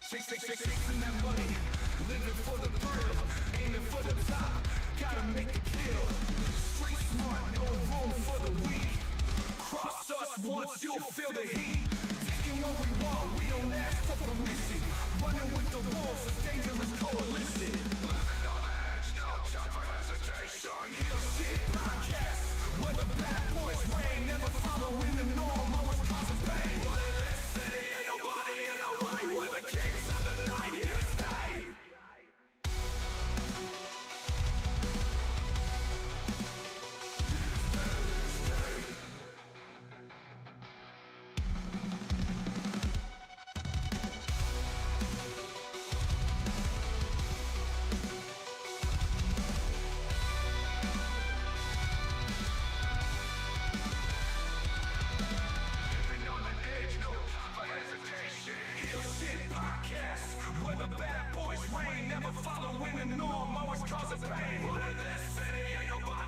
Chasing that money, living for the thrill, aiming for the top, gotta make the kill. Street smart, no room for the weak. Cross us once, you'll feel the heat. Taking what we want, we don't ask for permission. Running with the wolves, a dangerous coalition. Living on the edge, no time for hesitation. Heal shit podcast, where the bad boys reign, never following the norm, always causing pain. But in this city, ain't nobody in the right, where the kings of the night here to stay.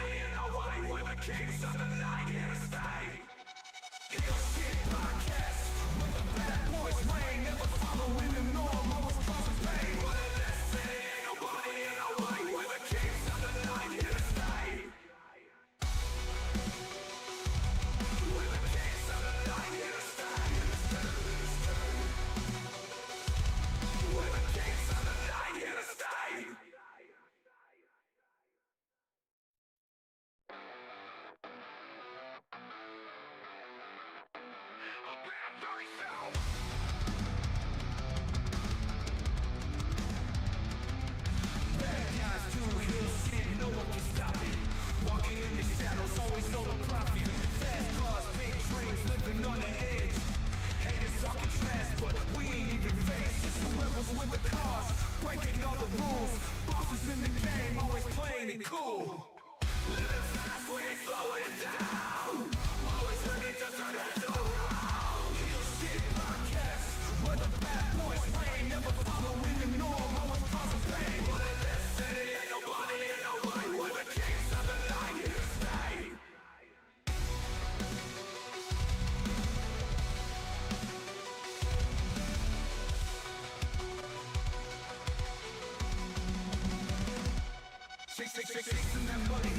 Chasing that money,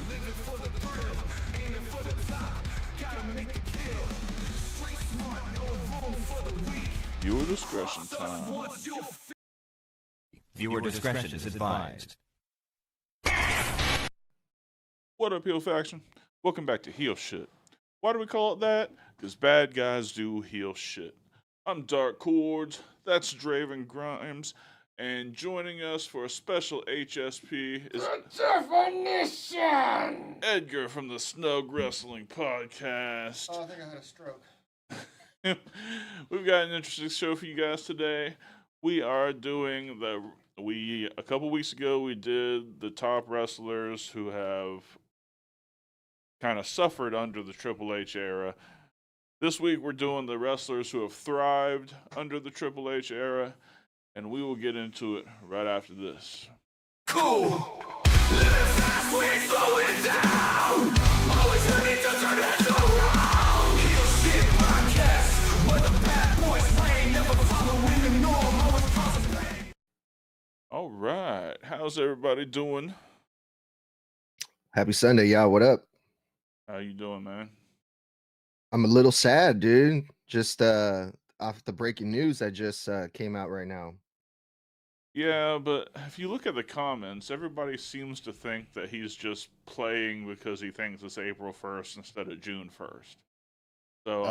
living for the thrill, aiming for the top, gotta make the kill. Street smart, no room for the weak. Viewer discretion time. Viewer discretion is advised. What up, heel faction? Welcome back to Heel Shit. Why do we call it that? Because bad guys do heel shit. I'm Dark Cordz, that's Draven Grimes, and joining us for a special HSP is The definition! Edgar from the Snug Wrestling Podcast. Oh, I think I had a stroke. We've got an interesting show for you guys today. We are doing a couple weeks ago we did the top wrestlers who have kind of suffered under the Triple H era. This week we're doing the wrestlers who have thrived under the Triple H era, and we will get into it right after this. Cool! Living fast, we ain't slowing down. Always ready to turn heads around. Heel shit podcast, where the bad boys reign, never following the norm, always causing pain. All right, how's everybody doing? Happy Sunday, y'all. What up? How you doing, man? I'm a little sad, dude. Just off the breaking news that just came out right now. Yeah, but if you look at the comments, everybody seems to think that he's just playing because he thinks it's April 1st instead of June 1st. So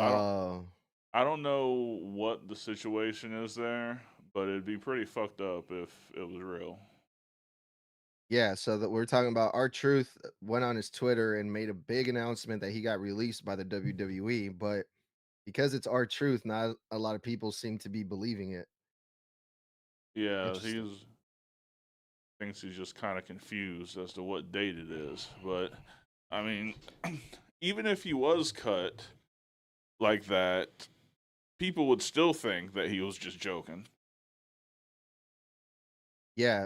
I don't know what the situation is there, but it'd be pretty fucked up if it was real. Yeah, so that we're talking about R-Truth went on his Twitter and made a big announcement that he got released by the WWE, but because it's R-Truth, not a lot of people seem to be believing it. Yeah, Interesting. he thinks he's just kind of confused as to what date it is. But, I mean, even if he was cut like that, people would still think that he was just joking. Yeah,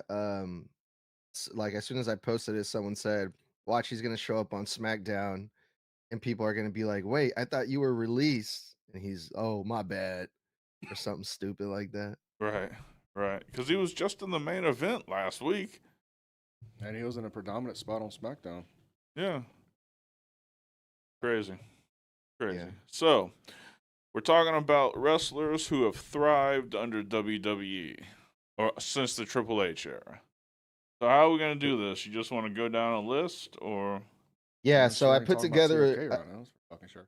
like as soon as I posted it, someone said, watch, he's going to show up on SmackDown and people are going to be like, wait, I thought you were released. And he's, oh, my bad. Or something stupid like that. Right, right. Because he was just in the main event last week. And he was in a predominant spot on SmackDown. Yeah. Crazy. Crazy. Yeah. So, we're talking about wrestlers who have thrived under WWE or since the Triple H era. So, how are we going to do this? You just want to go down a list or. Yeah, I'm so sure I we put talking about together TLK right now. That's for fucking sure.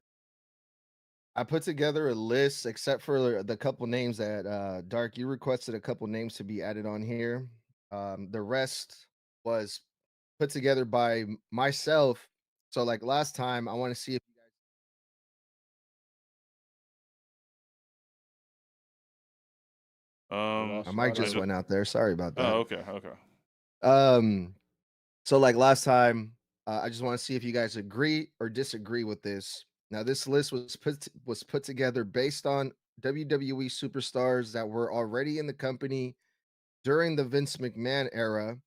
I put together a list, except for the couple names that Dark, you requested a couple names to be added on here. The rest was put together by myself. So like last time, I want to see if Um, lost my mic I just don't- went out there. Sorry about Oh, that. okay, okay. So like last time, I just want to see if you guys agree or disagree with this. Now, this list was put together based on WWE superstars that were already in the company during the Vince McMahon era.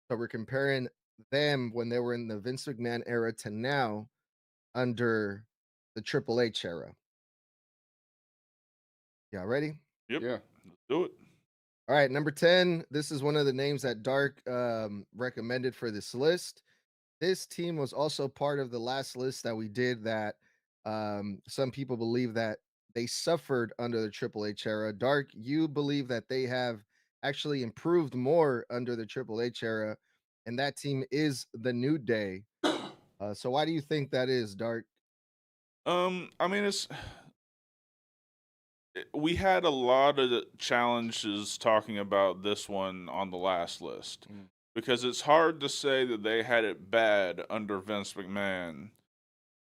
So we're comparing them when they were in the Vince McMahon era to now under the Triple H era. Y'all ready? Yep. Yeah. Let's do it. All right, number 10. This is one of the names that Dark recommended for this list. This team was also part of the last list that we did that some people believe that they suffered under the Triple H era. Dark, you believe that they have actually improved more under the Triple H era, and that team is the New Day. So why do you think that is, Dark? I mean, we had a lot of challenges talking about this one on the last list because it's hard to say that they had it bad under Vince McMahon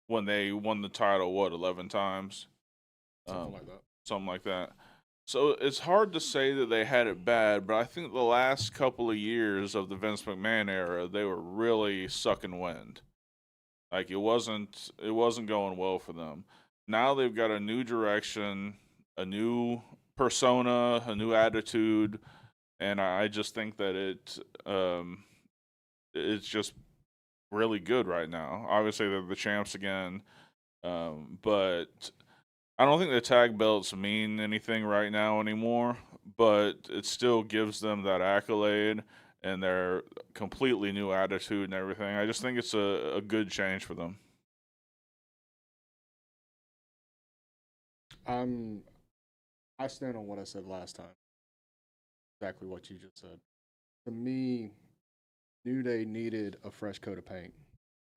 when they won the title 11 times, Something like that. something like that. So it's hard to say that they had it bad, but I think the last couple of years of the Vince McMahon era, they were really sucking wind. Like it wasn't going well for them. Now they've got a new direction, a new persona, a new attitude, and I just think that it's just really good right now. Obviously they're the champs again, but I don't think the tag belts mean anything right now anymore, but it still gives them that accolade and their completely new attitude and everything. I just think it's a good change for them. I stand on what I said last time. Exactly what you just said. To me, New Day needed a fresh coat of paint.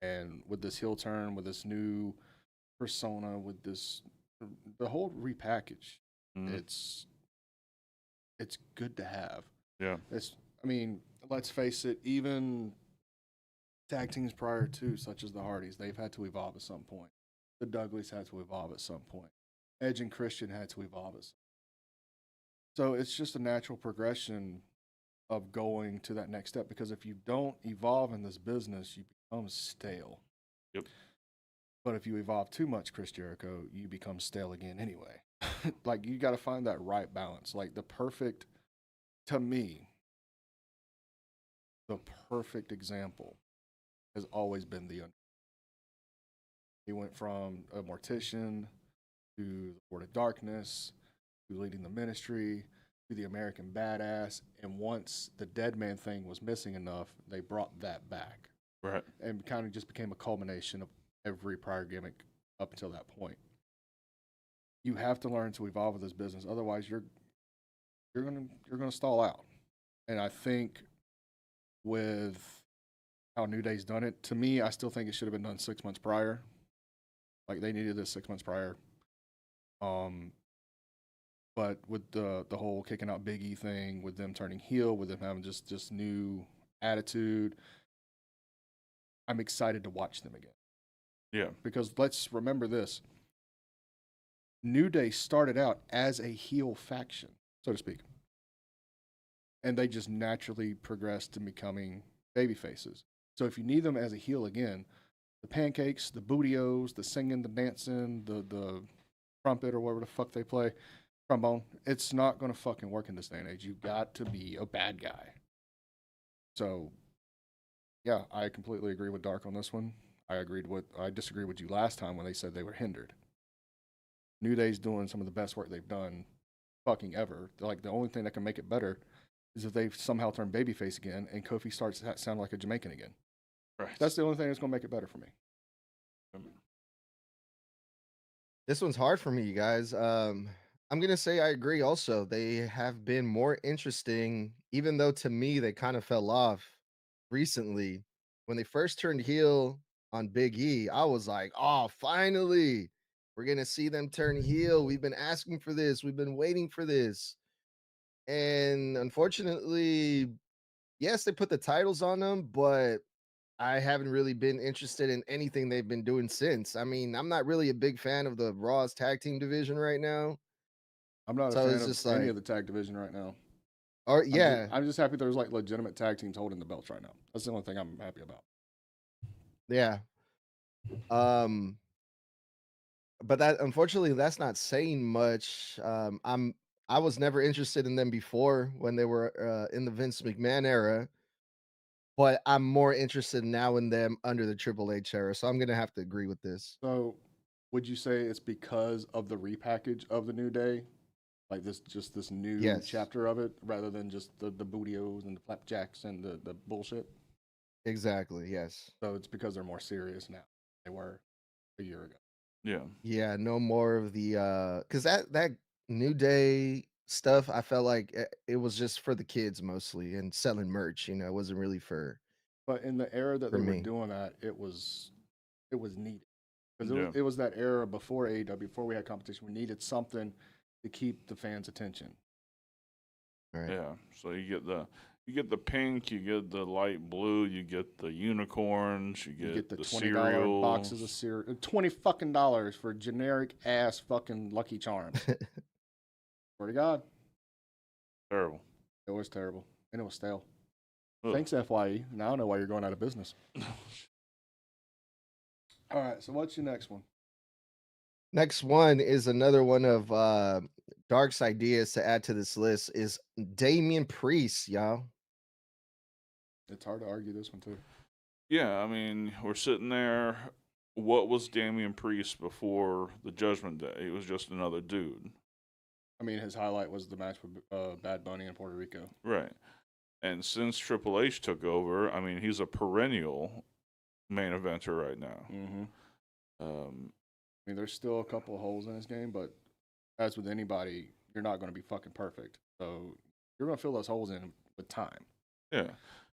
And with this heel turn, with this new persona, with this the whole repackage, it's good to have. Yeah. Let's face it, even tag teams prior to, such as the Hardys, they've had to evolve at some point. The Dudleys had to evolve at some point. Edge and Christian had to evolve at some point. So it's just a natural progression of going to that next step, because if you don't evolve in this business, you become stale. Yep. But if you evolve too much, Chris Jericho, you become stale again anyway. Like, you got to find that right balance. Like, to me, the perfect example has always been the Undertaker. He went from a mortician to the Lord of Darkness to leading the ministry to the American Badass. And once the Dead Man thing was missing enough, they brought that back. Right. And kind of just became a culmination of every prior gimmick up until that point. You have to learn to evolve with this business, otherwise you're gonna stall out. And I think with how New Day's done it, to me, I still think it should have been done 6 months prior. Like, they needed this 6 months prior. But with the whole kicking out Big E thing, with them turning heel, with them having just new attitude, I'm excited to watch them again. Yeah. Because let's remember this. New Day started out as a heel faction, so to speak. And they just naturally progressed to becoming baby faces. So if you need them as a heel again, the pancakes, the bootios, the singing, the dancing, the trumpet or whatever the fuck they play, trombone, it's not going to fucking work in this day and age. You've got to be a bad guy. So, yeah, I completely agree with Dark on this one. I disagree with you last time when they said they were hindered. New Day's doing some of the best work they've done fucking ever. Like the only thing that can make it better is if they somehow turn babyface again and Kofi starts to sound like a Jamaican again. Right. That's the only thing that's gonna make it better for me. This one's hard for me, you guys. I'm gonna say I agree. Also, they have been more interesting, even though to me they kind of fell off recently. When they first turned heel on Big E, I was like, "Oh, finally, we're gonna see them turn heel. We've been asking for this. We've been waiting for this." And unfortunately, yes, they put the titles on them, but I haven't really been interested in anything they've been doing since. I mean, I'm not really a big fan of the Raw's tag team division right now. I'm not a So fan it's of just any like, of the tag division right now. or yeah, I'm just happy there's like legitimate tag teams holding the belts right now. That's the only thing I'm happy about. yeah. Um, but that unfortunately that's not saying much. I was never interested in them before when they were in the Vince McMahon era, but I'm more interested now in them under the Triple H era. So I'm gonna have to agree with this. So, would you say it's because of the repackage of the New Day, like this new Yes. chapter of it, rather than just the bootios and the flapjacks and the bullshit? Exactly. Yes. So it's because they're more serious now than they were a year ago. Yeah. Yeah, no more of the cuz that New Day stuff I felt like it was just for the kids mostly and selling merch, it wasn't really But in the era that for they were me. doing that, it was needed because Yeah. it was that era before AEW, before we had competition. We needed something to keep the fans' attention. All right. Yeah. So you get the pink, you get the light blue, you get the unicorns, you You get the the $20 cereal boxes of cereal, $20 for generic ass fucking Lucky Charms. Swear to God, Terrible. it was terrible and it was stale. Ugh. Thanks, FYE. Now I know why you're going out of business. All right, so what's your next one? Next one is another one of Dark's ideas to add to this list is Damian Priest, y'all. It's hard to argue this one too. Yeah, I mean, we're sitting there. What was Damian Priest before the Judgment Day? He was just another dude. I mean, his highlight was the match with Bad Bunny in Puerto Rico. Right. And since Triple H took over, I mean, he's a perennial main eventer right now. Mm-hmm. Um, I mean, there's still a couple of holes in his game, but as with anybody, you're not going to be fucking perfect. So you're going to fill those holes in with time. yeah.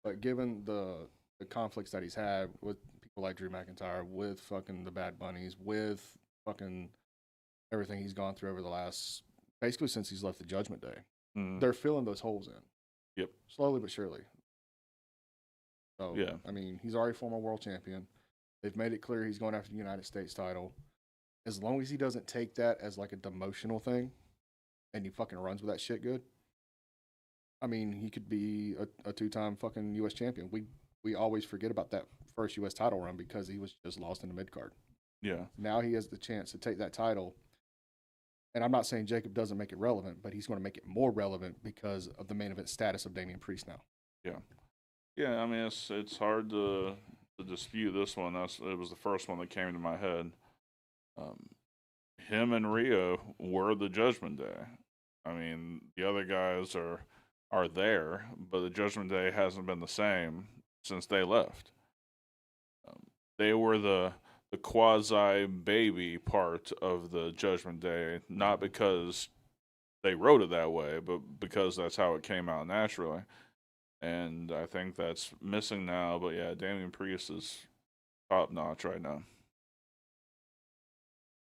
But given the conflicts that he's had with people like Drew McIntyre, with fucking the Bad Bunnies, with fucking everything he's gone through over the last, basically since he's left the Judgment Day, Mm, they're filling those holes in. Yep. Slowly but surely. So, Yeah. I mean, he's already former world champion. They've made it clear he's going after the United States title. As long as he doesn't take that as like a demotional thing and he fucking runs with that shit good, I mean, he could be a two-time fucking U.S. champion. We always forget about that first U.S. title run because he was just lost in the mid-card. Yeah. Now he has the chance to take that title. And I'm not saying Jacob doesn't make it relevant, but he's going to make it more relevant because of the main event status of Damian Priest now. Yeah. Yeah, I mean, it's hard to dispute this one. It was the first one that came to my head. Him and Rio were the Judgment Day. I mean, the other guys are there, but the Judgment Day hasn't been the same since they left. They were the quasi baby part of the Judgment Day, not because they wrote it that way, but because that's how it came out naturally. And I think that's missing now. But yeah, Damian Priest is top notch right now.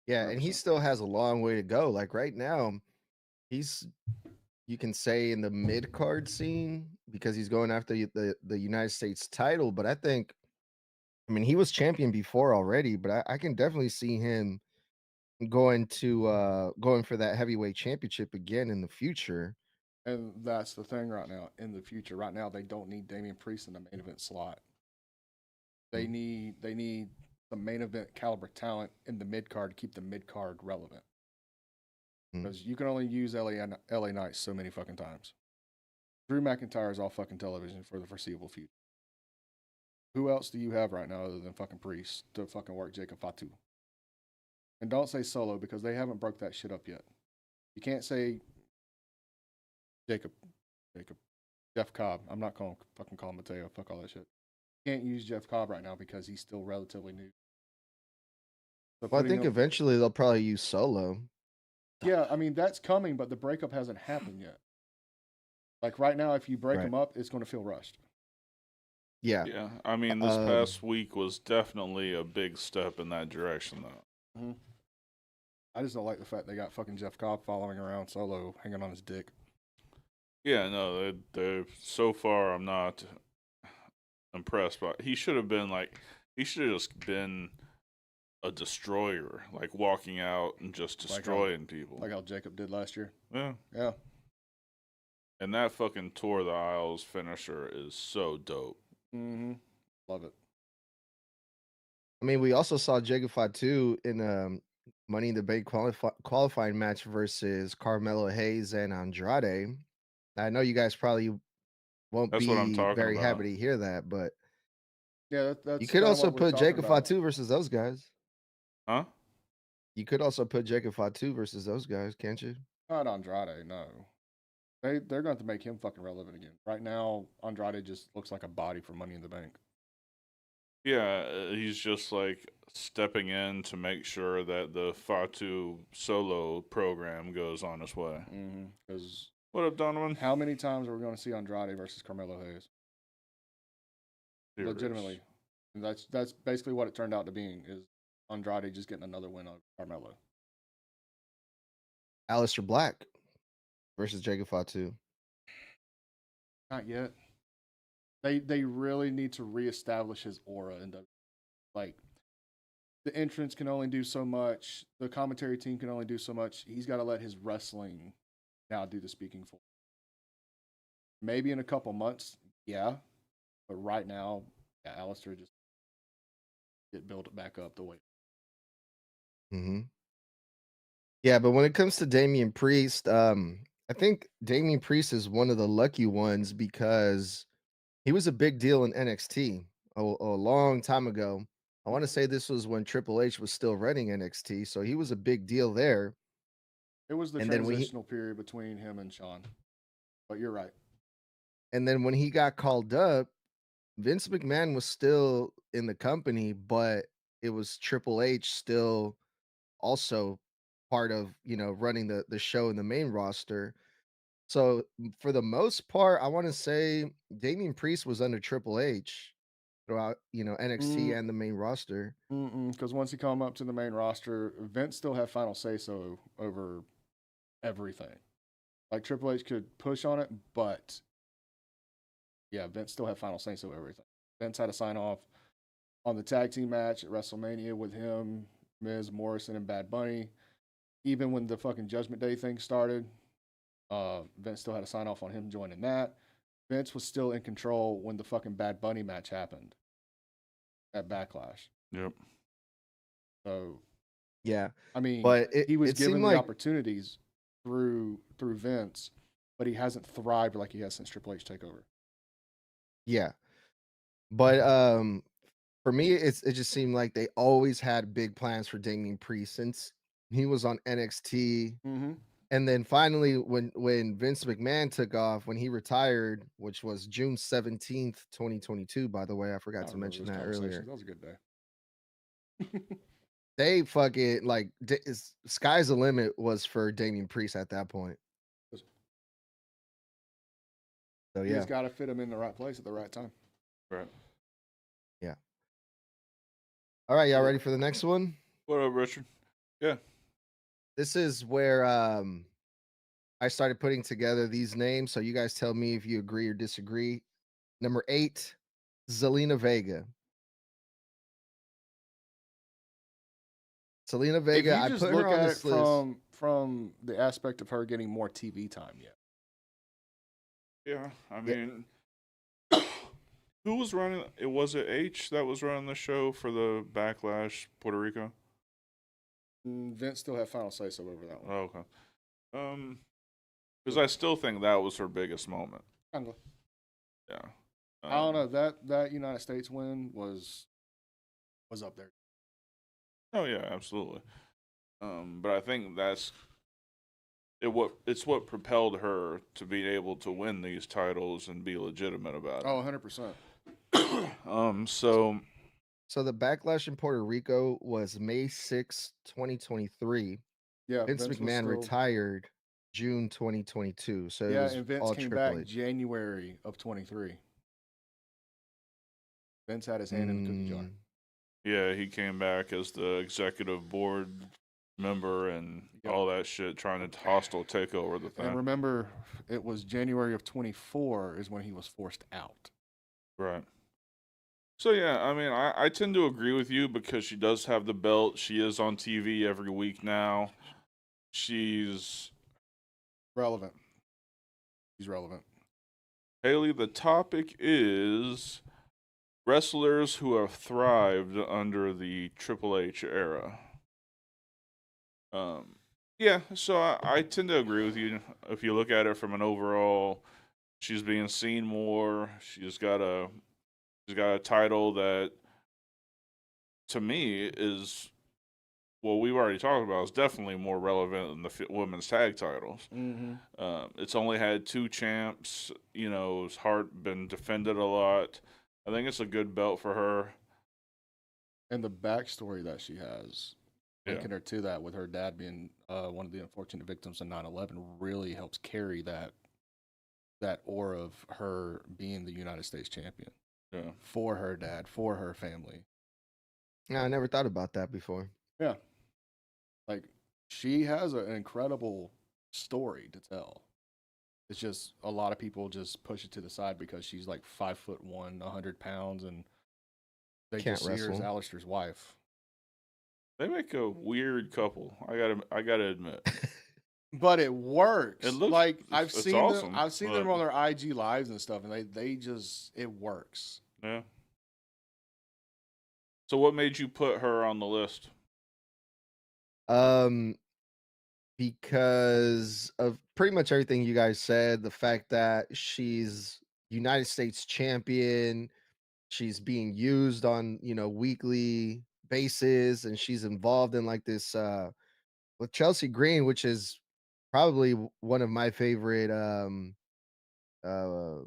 Yeah, and he 100%. still has a long way to go. Like right now, he's you can say in the mid card scene because he's going after the United States title. But I mean, he was champion before already, but I can definitely see him going for that heavyweight championship again in the future. And that's the thing right now. In the future, right now, they don't need Damian Priest in the main event slot. They need the main event caliber talent in the mid card to keep the mid card relevant. Mm. Because you can only use LA Knight so many fucking times. Drew McIntyre is all fucking television for the foreseeable future. Who else do you have right now other than fucking Priest to fucking work Jacob Fatu? And don't say Solo because they haven't broke that shit up yet. You can't say Jacob. Jeff Cobb. I'm not fucking calling Mateo. Fuck all that shit. Can't use Jeff Cobb right now because he's still relatively new. So Well, I putting think him- eventually they'll probably use Solo. yeah, I mean that's coming, but the breakup hasn't happened yet. Like right now, if you break Right. him up, it's going to feel rushed. Yeah. Yeah, I mean, this past week was definitely a big step in that direction, though. Mm-hmm. I just don't like the fact they got fucking Jeff Cobb following around Solo, hanging on his dick. Yeah, no, they so far I'm not impressed by. He should have just been a destroyer, like walking out and just destroying people. Like how Jacob did last year. Yeah. Yeah. And that fucking Tour of the Isles finisher is so dope. Mm-hmm. Love it. I mean, we also saw Jacob Fatu in Money in the Bank qualifying match versus Carmelo Hayes and Andrade. I know you guys probably won't That's what I'm be talking very about. happy to hear that, but Yeah, that's you could kinda also what we're put talking Jacob about. Fatu versus those guys. Huh? You could also put Jacob Fatu versus those guys, can't you? Not Andrade, no. They're going to have to make him fucking relevant again. Right now, Andrade just looks like a body for Money in the Bank. Yeah, he's just like stepping in to make sure that the Fatu solo program goes on its way. Because What up, Donovan? how many times are we going to see Andrade versus Carmelo Hayes? Serious. Legitimately. And that's basically what it turned out to being, is Andrade just getting another win on Carmelo. Aleister Black versus Jacob Fatu. Not yet. They really need to reestablish his aura, and like the entrance can only do so much. The commentary team can only do so much. He's got to let his wrestling now do the speaking for him. Maybe in a couple months, yeah. But right now, yeah, Aleister just get built back up the way. Mm-hmm. Yeah, but when it comes to Damian Priest, I think Damian Priest is one of the lucky ones because he was a big deal in NXT a long time ago. I want to say this was when Triple H was still running NXT, so he was a big deal there. It was the And then transitional period between him and Sean. But you're right. And then when he got called up, Vince McMahon was still in the company, but it was Triple H still also part of, running the show in the main roster. So for the most part, I want to say Damian Priest was under Triple H throughout, NXT and the main roster. Because once he come up to the main roster, Vince still had final say so over everything. Like Triple H could push on it, but yeah, Vince still had final say so over everything. Vince had to sign off on the tag team match at WrestleMania with him, Miz, Morrison, and Bad Bunny. Even when the fucking Judgment Day thing started, Vince still had to sign off on him joining that. Vince was still in control when the fucking Bad Bunny match happened at Backlash. Yep. So Yeah. I mean, But he was it given seemed the like opportunities through Vince, but he hasn't thrived like he has since Triple H takeover. Yeah. But for me, it just seemed like they always had big plans for Damian Priest since he was on NXT. Mm-hmm. And then finally, when Vince McMahon took off, when he retired, which was June 17th, 2022, by the way, I forgot to mention that earlier. That was a good day. They fucking like sky's the limit was for Damian Priest at that point. So You yeah, just got to fit him in the right place at the right time. Right. yeah. All right, y'all ready for the next one? What up, Richard? Yeah. This is where I started putting together these names. So you guys tell me if you agree or disagree. Number 8, Zelina Vega. Zelina Vega, If you I just put look her on at this it list. from the aspect of her getting more TV time, yeah. Yeah. I mean, who was running? Was it H that was running the show for the Backlash Puerto Rico? Vince still had final say so over that one. Oh, okay. Because I still think that was her biggest moment. Kinda. Yeah. I don't know, that United States win was up there. Oh yeah, absolutely. But I think that's it's what propelled her to be able to win these titles and be legitimate about Oh, it. 100%. So So the backlash in Puerto Rico was May 6, 2023. Yeah, Vince Vince was McMahon still. retired June 2022. So it Yeah, was and Vince all came Triple back H. January of 23. Vince had his hand in the cookie jar. Mm, yeah, he came back as the executive board member and Yep. all that shit, trying to hostile take over the thing. And remember, it was January of 24 is when he was forced out. Right. So yeah, I mean, I tend to agree with you because she does have the belt. She is on TV every week now. She's Relevant. He's relevant. Haley. The topic is wrestlers who have thrived under the Triple H era. Yeah, so I tend to agree with you. If you look at it from an overall, she's being seen more. She's got a title that, to me, is, well, we've already talked about, is definitely more relevant than the women's tag titles. Mm-hmm. It's only had 2 champs. You know, it's been defended a lot. I think it's a good belt for her. And the backstory that she has, Yeah. linking her to that with her dad being one of the unfortunate victims of 9/11, really helps carry that aura of her being the United States champion Yeah. for her dad, for her family. yeah, I never thought about that before. Yeah. Like, she has an incredible story to tell. It's just a lot of people just push it to the side because she's like 5'1", 100 pounds, and they Can't just see her as wrestle. Alistair's wife. They make a weird couple. I gotta admit. But it works. It looks like I've it's seen awesome, them. I've seen them but- on their IG lives and stuff, and they just it works. Yeah. So what made you put her on the list? Because of pretty much everything you guys said, the fact that she's United States champion, she's being used on, weekly basis, and she's involved in like this with Chelsea Green, which is probably one of my favorite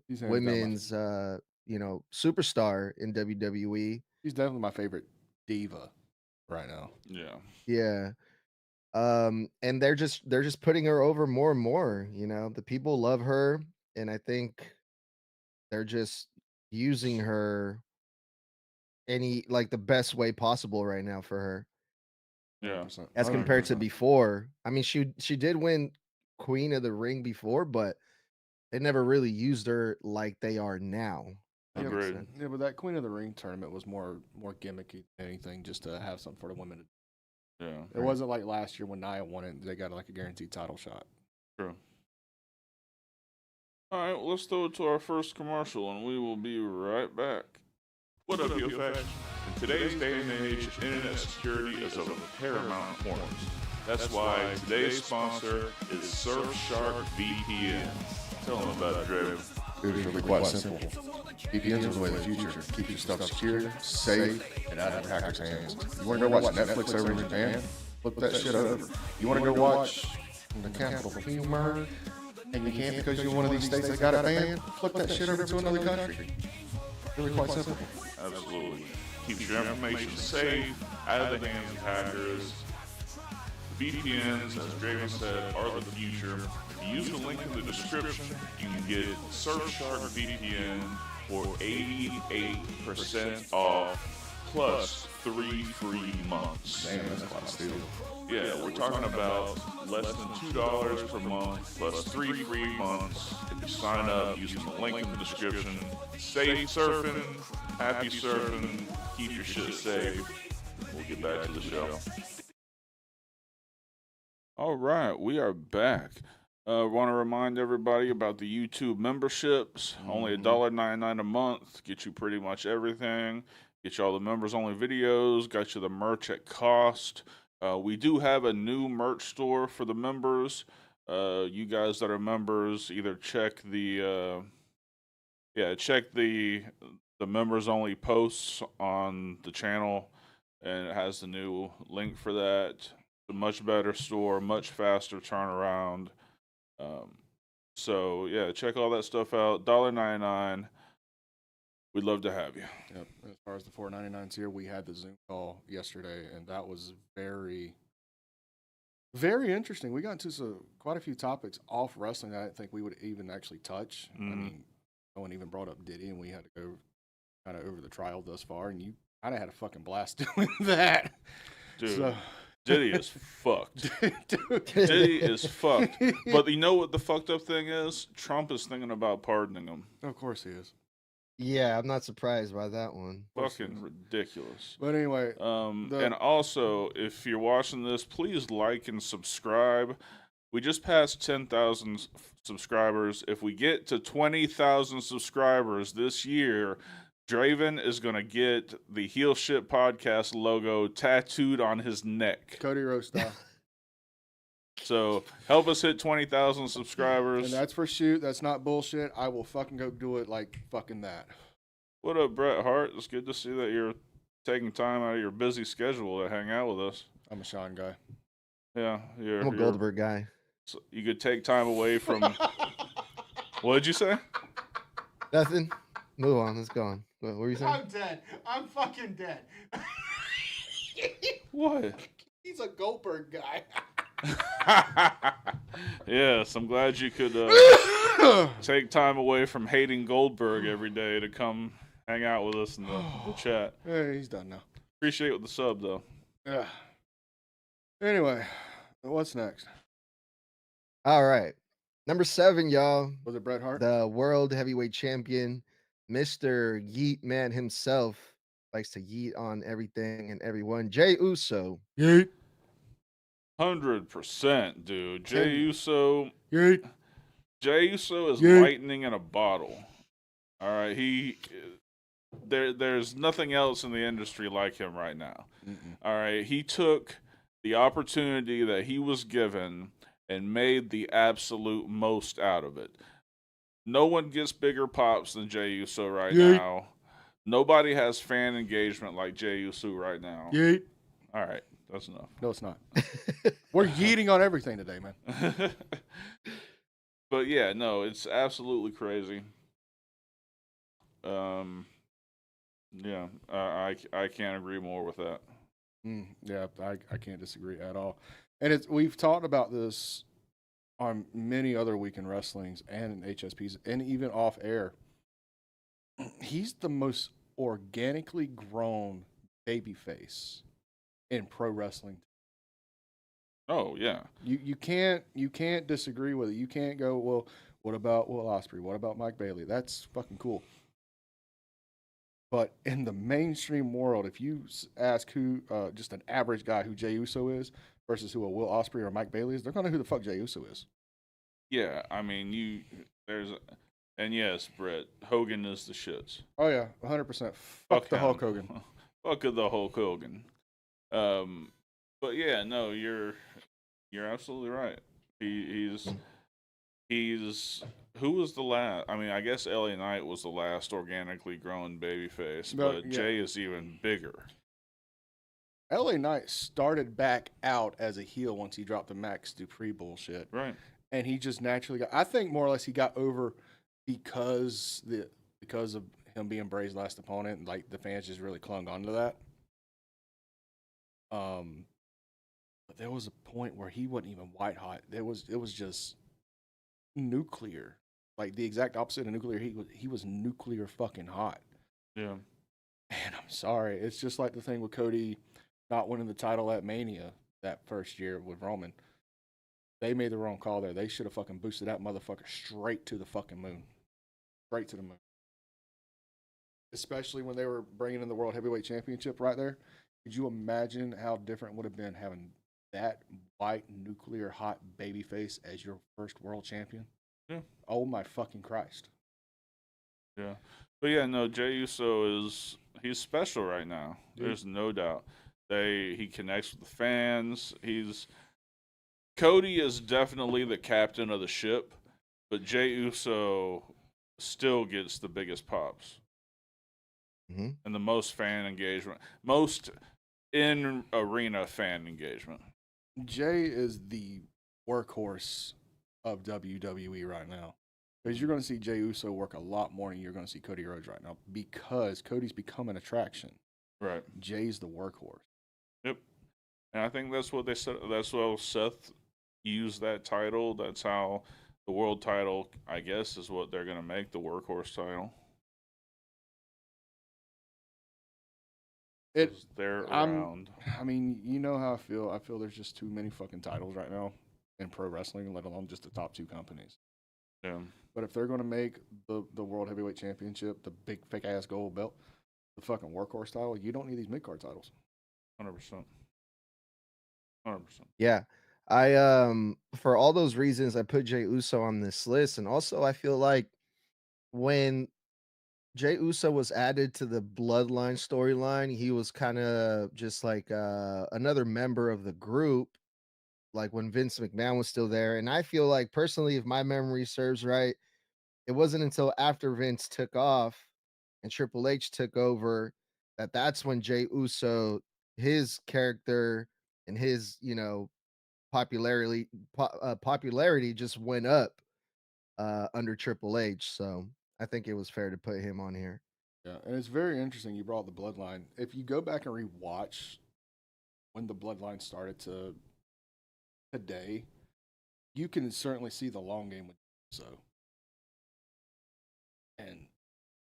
She's hands down women's superstar in WWE. She's definitely my favorite diva right now. Yeah. Yeah. And they're just putting her over more and more. The people love her, and I think they're just using her the best way possible right now for her, Yeah. 100%. as compared to 100%. before. I mean, she did win Queen of the Ring before, but they never really used her like they are now. Yeah, That makes Agreed. sense. Yeah, but that Queen of the Ring tournament was more gimmicky than anything, just to have something for the women. Yeah. It wasn't like last year when Nia won it; they got like a guaranteed title shot. True. All right, well, let's throw it to our first commercial, and we will be right back. What up, yo faction? In today's day and age, internet security is of paramount importance. That's why today's sponsor is Surfshark VPN. Tell them about it, Draven. It was really quite simple. VPNs are the way of the future. Keep your stuff secure, safe, and out of hackers' hands. You want to go watch Netflix over in Japan? Flip that shit over. You want to go watch the Capitol Hill murder? And you can't because you're one of these states that got it banned? Flip that shit over to another country. Really quite simple. Absolutely. Keeps your information safe, out of the hands of hackers. VPNs, as Draven said, are the future. If you use the link in the description, you can get Surfshark VPN for 88% off, plus 3 free months. Damn, that's quite a steal. Yeah, we're talking about less than $2 per month, plus 3 free months if you sign up using the link in the description. Safe surfing, happy surfing, keep your shit safe. We'll get back to the show. All right, we are back. Want to remind everybody about the YouTube memberships. Only $1.99 a month. Get you pretty much everything. Get you all the members-only videos. Got you the merch at cost. We do have a new merch store for the members. You guys that are members, either check the members-only posts on the channel, and it has the new link for that. A much better store, much faster turnaround. So yeah, check all that stuff out. $1.99. We'd love to have you. Yep. As far as the 4.99s here, we had the Zoom call yesterday, and that was very, very interesting. We got into quite a few topics off wrestling that I didn't think we would even actually touch. I mean, no one even brought up Diddy, and we had to go kind of over the trial thus far, and you kind of had a fucking blast doing that. Dude, So, Diddy is fucked. dude. Diddy is fucked. But you know what the fucked up thing is? Trump is thinking about pardoning him. Of course he is. Yeah, I'm not surprised by that one. Fucking ridiculous. But anyway, And also, if you're watching this, please like and subscribe. We just passed 10,000 subscribers. If we get to 20,000 subscribers this year, Draven is going to get the Heel Shit Podcast logo tattooed on his neck. Cody Rhodes style. So help us hit 20,000 subscribers. And that's for shoot. That's not bullshit. I will fucking go do it like fucking that. What up, Bret Hart? It's good to see that you're taking time out of your busy schedule to hang out with us. I'm a Sean guy. Yeah, I'm a Goldberg guy. So you could take time away from. What did you say? Nothing. Move on. Let's go on. What were you saying? I'm dead. I'm fucking dead. What? He's a Goldberg guy. Yes, I'm glad you could take time away from hating Goldberg every day to come hang out with us in the chat. Hey, he's done now. Appreciate the sub, though. Yeah. Anyway, what's next? All right. Number 7, y'all. Was it Bret Hart? The world heavyweight champion, Mr. Yeet Man himself, likes to yeet on everything and everyone. Jey Uso. Yeet. 100%, dude. Jey Uso. Yeet. Jey Uso is Yeet. lightning in a bottle. All right, there's nothing else in the industry like him right now. All right, he took the opportunity that he was given and made the absolute most out of it. No one gets bigger pops than Jey Uso right Yeet. now. Nobody has fan engagement like Jey Uso right now. Yeet. All right, that's enough. No, it's not. We're yeeting on everything today, man. But yeah, no, it's absolutely crazy. Yeah, I can't agree more with that. Yeah, I can't disagree at all. And we've talked about this on many other weekend wrestlings and in HSPs and even off air. He's the most organically grown babyface in pro wrestling. Oh yeah, You can't disagree with it. You can't go, well, what about Will Ospreay? What about Mike Bailey? That's fucking cool. But in the mainstream world, if you ask who, just an average guy, who Jey Uso is versus who a Will Ospreay or Mike Bailey is, they're gonna know who the fuck Jey Uso is. yeah. I mean, and yes, Brett Hogan is the shits. Oh yeah, 100%. Fuck the him. Hulk Hogan. Fuck the Hulk Hogan. But yeah, no, you're absolutely right. He's who was the last? I mean, I guess LA Knight was the last organically grown babyface, but yeah. Jey is even bigger. LA Knight started back out as a heel once he dropped the Max Dupree bullshit. Right. And he just naturally got, I think more or less he got over because of him being Bray's last opponent, and like the fans just really clung onto that. But there was a point where he wasn't even white hot. It was just nuclear. Like the exact opposite of nuclear. He was nuclear fucking hot. Yeah. And I'm sorry. It's just like the thing with Cody not winning the title at Mania that first year with Roman. They made the wrong call there. They should have fucking boosted that motherfucker straight to the fucking moon. Straight to the moon. Especially when they were bringing in the World Heavyweight Championship right there. Could you imagine how different it would have been having that white nuclear hot baby face as your first world champion? Yeah. Oh my fucking Christ. Yeah. But yeah, no, Jey Uso he's special right now. Dude. There's no doubt. He connects with the fans. Cody is definitely the captain of the ship, but Jey Uso still gets the biggest pops. Mm-hmm. And the most fan engagement. Most in arena fan engagement. Jey is the workhorse of WWE right now. Because you're going to see Jey Uso work a lot more than you're going to see Cody Rhodes right now because Cody's become an attraction. Right. Jay's the workhorse. Yep. And I think that's what they said. That's how Seth used that title. That's how the world title, I guess, is what they're going to make the workhorse title. They're around. I mean, you know how I feel. I feel there's just too many fucking titles right now in pro wrestling, let alone just the top two companies. Yeah. But if they're going to make the World Heavyweight Championship, the big fake ass gold belt, the fucking workhorse title, you don't need these mid card titles. 100%. 100%. Yeah. For all those reasons I put Jey Uso on this list, and also I feel like when Jey Uso was added to the Bloodline storyline, he was kind of just like another member of the group, like when Vince McMahon was still there. And I feel like personally, if my memory serves right, it wasn't until after Vince took off and Triple H took over that's when Jey Uso, his character and his, popularity just went up under Triple H. So I think it was fair to put him on here. Yeah, and it's very interesting you brought the Bloodline. If you go back and rewatch when the Bloodline started to today, you can certainly see the long game with so. And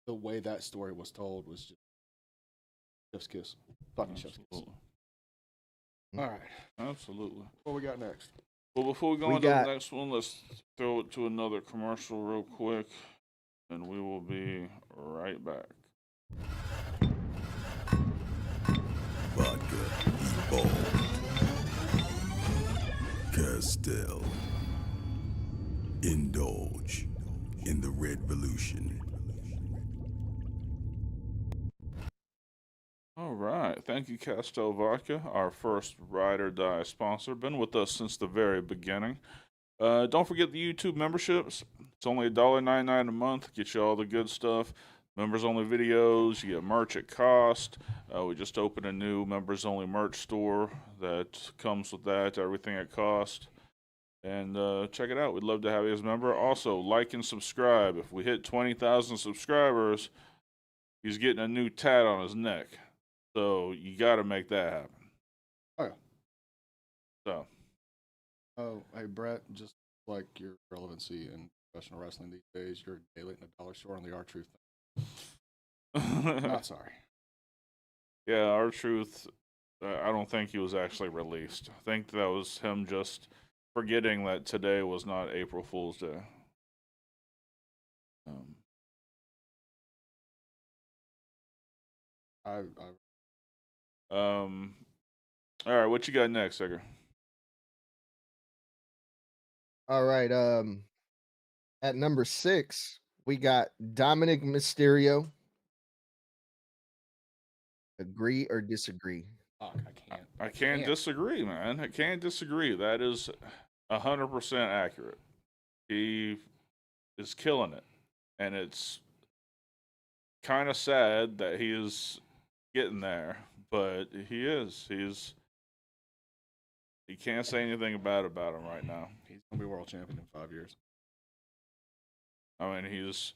the way that story was told was just chef's kiss. Fucking chef's kiss. Absolutely. All right. Absolutely. What we got next? Well, before we go We on to got- the next one, let's throw it to another commercial real quick, and we will be right back. Vodka, Evolve, Castell. Indulge in the Red Revolution. All right. Thank you, Castell Vodka, our first Ride or Die sponsor. Been with us since the very beginning. Don't forget the YouTube memberships. It's only $1.99 a month. Get you all the good stuff. Members only videos. You get merch at cost. We just opened a new members only merch store that comes with that. Everything at cost. And check it out. We'd love to have you as a member. Also, like and subscribe. If we hit 20,000 subscribers, he's getting a new tat on his neck. So you got to make that happen. Oh, yeah. So. Oh, hey, Brett, just like your relevancy in professional wrestling these days, you're daily in a dollar store on the R-Truth thing. Not sorry. Yeah, R-Truth, I don't think he was actually released. I think that was him just forgetting that today was not April Fool's Day. All right, what you got next, Edgar? All right. At number 6, we got Dominic Mysterio. Agree or disagree? Fuck, I can't disagree, man. I can't disagree. That is 100% accurate. He is killing it. And it's kind of sad that he is getting there, but he is. You can't say anything bad about him right now. He's going to be world champion in 5 years. I mean, he's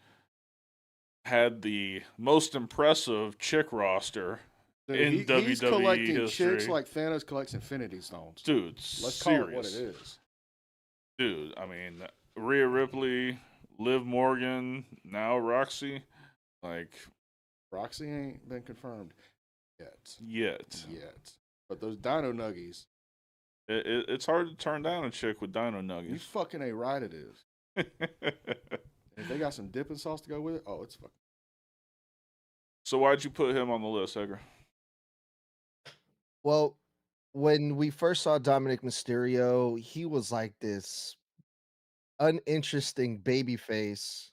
had the most impressive chick roster in WWE he's collecting history. chicks like Thanos collects Infinity Stones. Dude, Let's serious. call it what it is. Dude, I mean, Rhea Ripley, Liv Morgan, now Roxy. Like, Roxy ain't been confirmed yet. But those Dino Nuggies. It's hard to turn down a chick with Dino You Nuggets. fucking a right it is. And if they got some dipping sauce to go with it, oh, it's fucking. So why'd you put him on the list, Edgar? Well, when we first saw Dominic Mysterio, he was like this uninteresting baby face.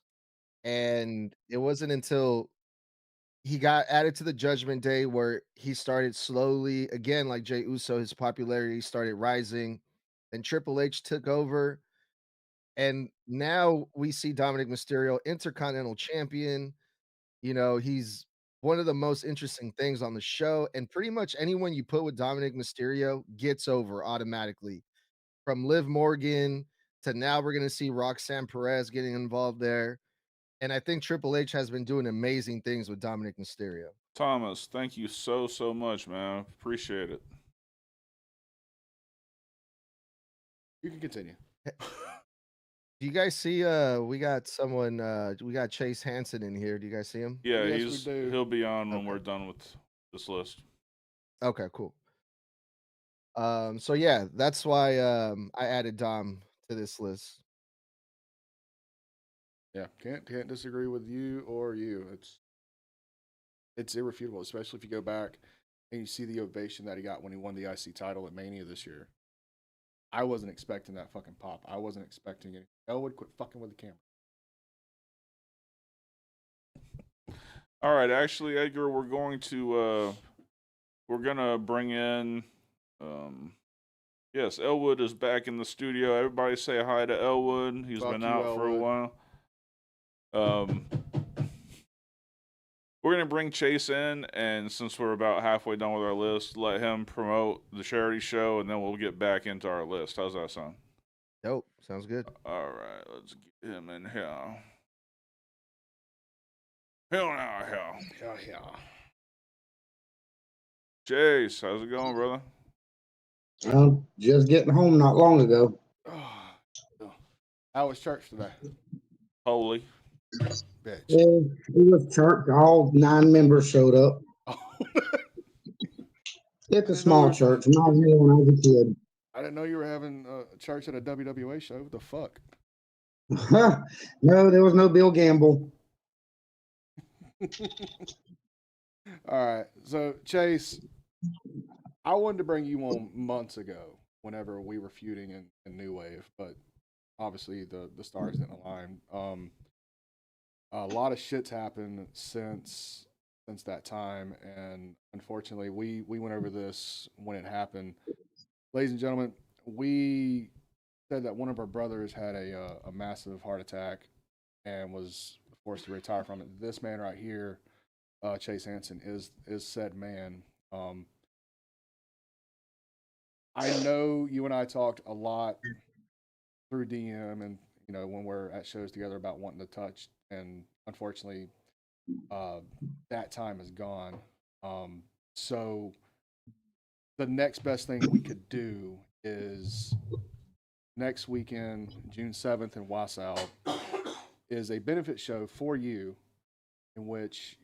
And it wasn't until he got added to the Judgment Day where he started slowly, again, like Jey Uso, his popularity started rising. And Triple H took over. And now we see Dominic Mysterio, Intercontinental Champion. He's one of the most interesting things on the show. And pretty much anyone you put with Dominic Mysterio gets over automatically. From Liv Morgan to now we're going to see Roxanne Perez getting involved there. And I think Triple H has been doing amazing things with Dominic Mysterio. Thomas, thank you so much, man. Appreciate it. You can continue. Do you guys see we got someone we got Chase Hansen in here. Do you guys see him? Yeah, Yes, we do. he'll be on when Okay. we're done with this list. Okay, cool. So yeah, that's why I added Dom to this list. Yeah, can't disagree with you or you. It's irrefutable, especially if you go back and you see the ovation that he got when he won the IC title at Mania this year. I wasn't expecting that fucking pop. I wasn't expecting it. Elwood, quit fucking with the camera. All right, actually, Edgar, we're gonna bring in yes, Elwood is back in the studio. Everybody say hi to Elwood. He's Fuck been you, out for a Elwood. while. We're gonna bring Chase in, and since we're about halfway done with our list, let him promote the charity show, and then we'll get back into our list. How's that sound? Dope. Sounds good. All right, let's get him in here. Hell no, hell. Yeah. Chase, how's it going, brother? Just getting home not long ago. How was church today? Holy. Bitch. It was church. All 9 members showed up. It's a small church. Not here when I was a kid. I didn't know you were having church at a WWA show. What the fuck? No, there was no Bill Gamble. All right. So, Chase, I wanted to bring you on months ago whenever we were feuding in New Wave, but obviously the stars didn't align. A lot of shit's happened since that time, and unfortunately, we went over this when it happened. Ladies and gentlemen, we said that one of our brothers had a massive heart attack and was forced to retire from it. This man right here, Chase Hansen, is said man. I know you and I talked a lot through DM and when we're at shows together about wanting to touch, and unfortunately that time is gone. So the next best thing we could do is next weekend, June 7th in Wausau, is a benefit show for you in which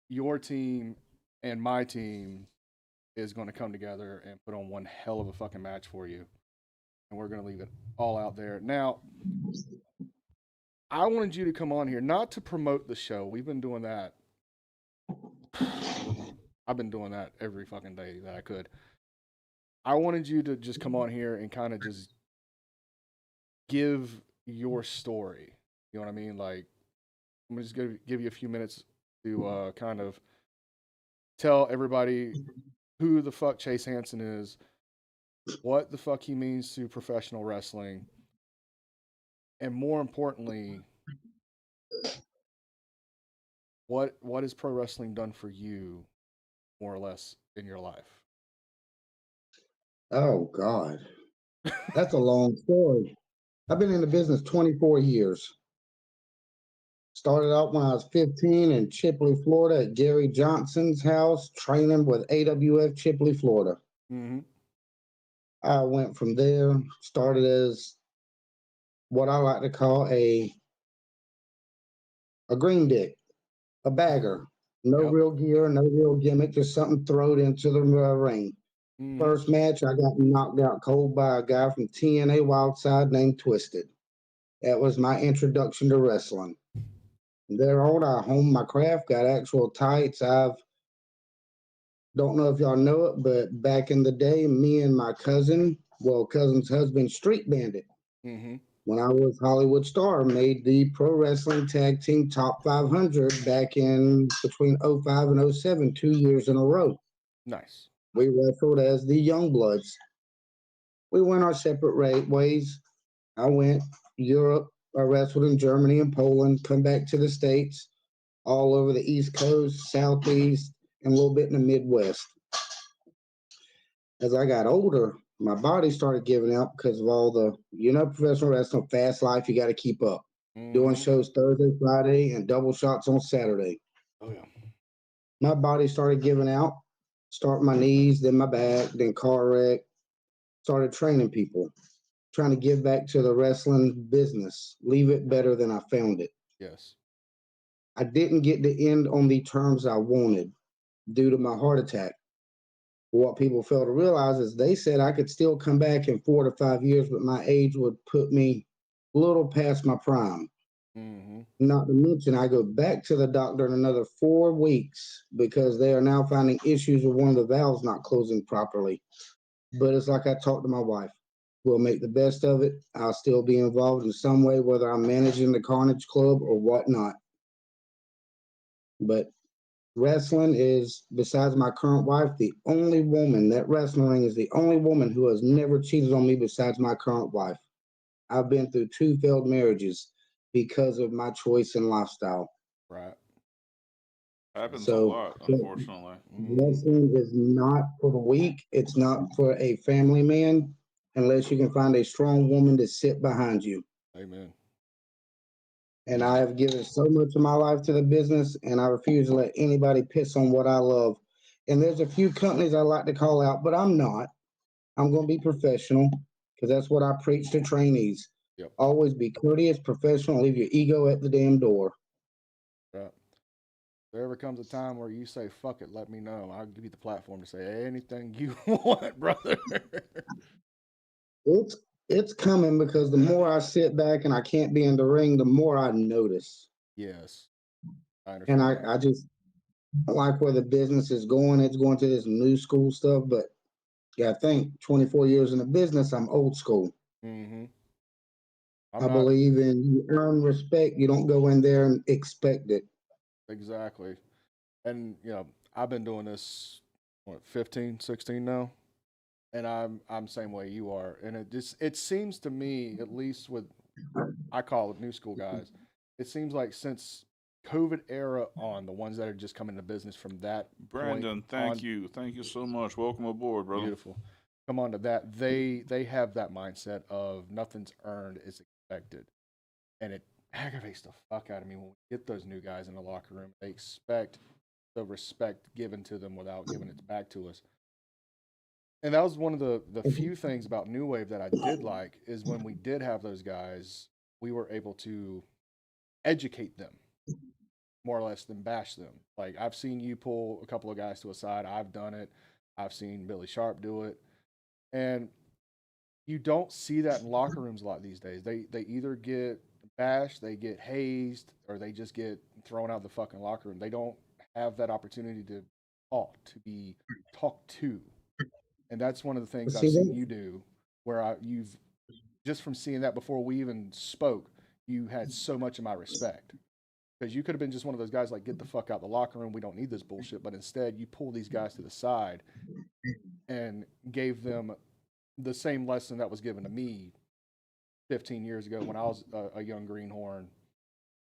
your team and my team is going to come together and put on one hell of a fucking match for you. And we're going to leave it all out there. Now, I wanted you to come on here, not to promote the show. We've been doing that. I've been doing that every fucking day that I could. I wanted you to just come on here and kind of just give your story. You know what I mean? Like, I'm just going to give you a few minutes to kind of tell everybody who the fuck Chase Hansen is, what the fuck he means to professional wrestling, and more importantly, what has pro wrestling done for you, more or less, in your life? Oh, God. That's a long story. I've been in the business 24 years. Started out when I was 15 in Chipley, Florida at Gary Johnson's house, training with AWF Chipley, Florida. Mm-hmm. I went from there, started as what I like to call a green dick, a bagger. No Yep. real gear, no real gimmick, just something thrown into the ring. Mm-hmm. First match, I got knocked out cold by a guy from TNA Wildside named Twisted. That was my introduction to wrestling. From there on, I honed my craft, got actual tights. Don't know if y'all know it, but back in the day, me and my cousin's husband, Street Bandit, Mm-hmm. when I was Hollywood Star, made the Pro Wrestling Tag Team Top 500 back in between 05 and 07, 2 years in a row. Nice. We wrestled as the Youngbloods. We went our separate ways. I went Europe. I wrestled in Germany and Poland, come back to the States, all over the East Coast, Southeast, and a little bit in the Midwest. As I got older, my body started giving out because of all the, professional wrestling, fast life, you got to keep up. Doing Mhm. shows Thursday, Friday, and double shots on Saturday. Oh yeah. My body started giving out, start my knees, then my back, then car wreck. Started training people, trying to give back to the wrestling business, leave it better than I found it. Yes. I didn't get to end on the terms I wanted due to my heart attack. What people fail to realize is they said I could still come back in 4 to 5 years, but my age would put me a little past my prime. Mhm. Not to mention, I go back to the doctor in another 4 weeks because they are now finding issues with one of the valves not closing properly. But it's like I talked to my wife. We'll make the best of it. I'll still be involved in some way, whether I'm managing the Carnage Club or whatnot. But wrestling is, besides my current wife, the only woman, that wrestling ring is the only woman who has never cheated on me besides my current wife. I've been through 2 failed marriages because of my choice and lifestyle. Right. Happens a So lot, unfortunately. wrestling is not for the weak. It's not for a family man unless you can find a strong woman to sit behind you. Amen. And I have given so much of my life to the business, and I refuse to let anybody piss on what I love. And there's a few companies I like to call out, but I'm not. I'm going to be professional because that's what I preach to trainees. Yep. Always be courteous, professional, leave your ego at the damn door. Right. If there ever comes a time where you say "fuck it," let me know. I'll give you the platform to say anything you want, brother. It's coming because the more I sit back and I can't be in the ring, the more I notice. Yes, I And understand. I just like where the business is going. It's going to this new school stuff, but yeah, I think 24 years in the business, I'm old school. Mm-hmm. I believe in you earn respect. You don't go in there and expect it. Exactly. And I've been doing this 15, 16 now. And I'm same way you are. And it seems to me, at least with I call it new school guys, it seems like since COVID era on, the ones that are just coming into business from that Brandon, point thank on, you. Thank you so much. Welcome aboard, brother. beautiful. Come on to that. They have that mindset of nothing's earned, is expected. And it aggravates the fuck out of me when we get those new guys in the locker room. They expect the respect given to them without giving it back to us. And that was one of the few things about New Wave that I did like, is when we did have those guys, we were able to educate them more or less than bash them. Like, I've seen you pull a couple of guys to a side. I've done it. I've seen Billy Sharp do it. And you don't see that in locker rooms a lot these days. They either get bashed, they get hazed, or they just get thrown out of the fucking locker room. They don't have that opportunity to talk, to be talked to. And that's one of the things I've See seen that? you do, where you've just from seeing that before we even spoke, you had so much of my respect. Because you could have been just one of those guys like, get the fuck out of the locker room. We don't need this bullshit. But instead, you pull these guys to the side and gave them the same lesson that was given to me 15 years ago when I was a young greenhorn.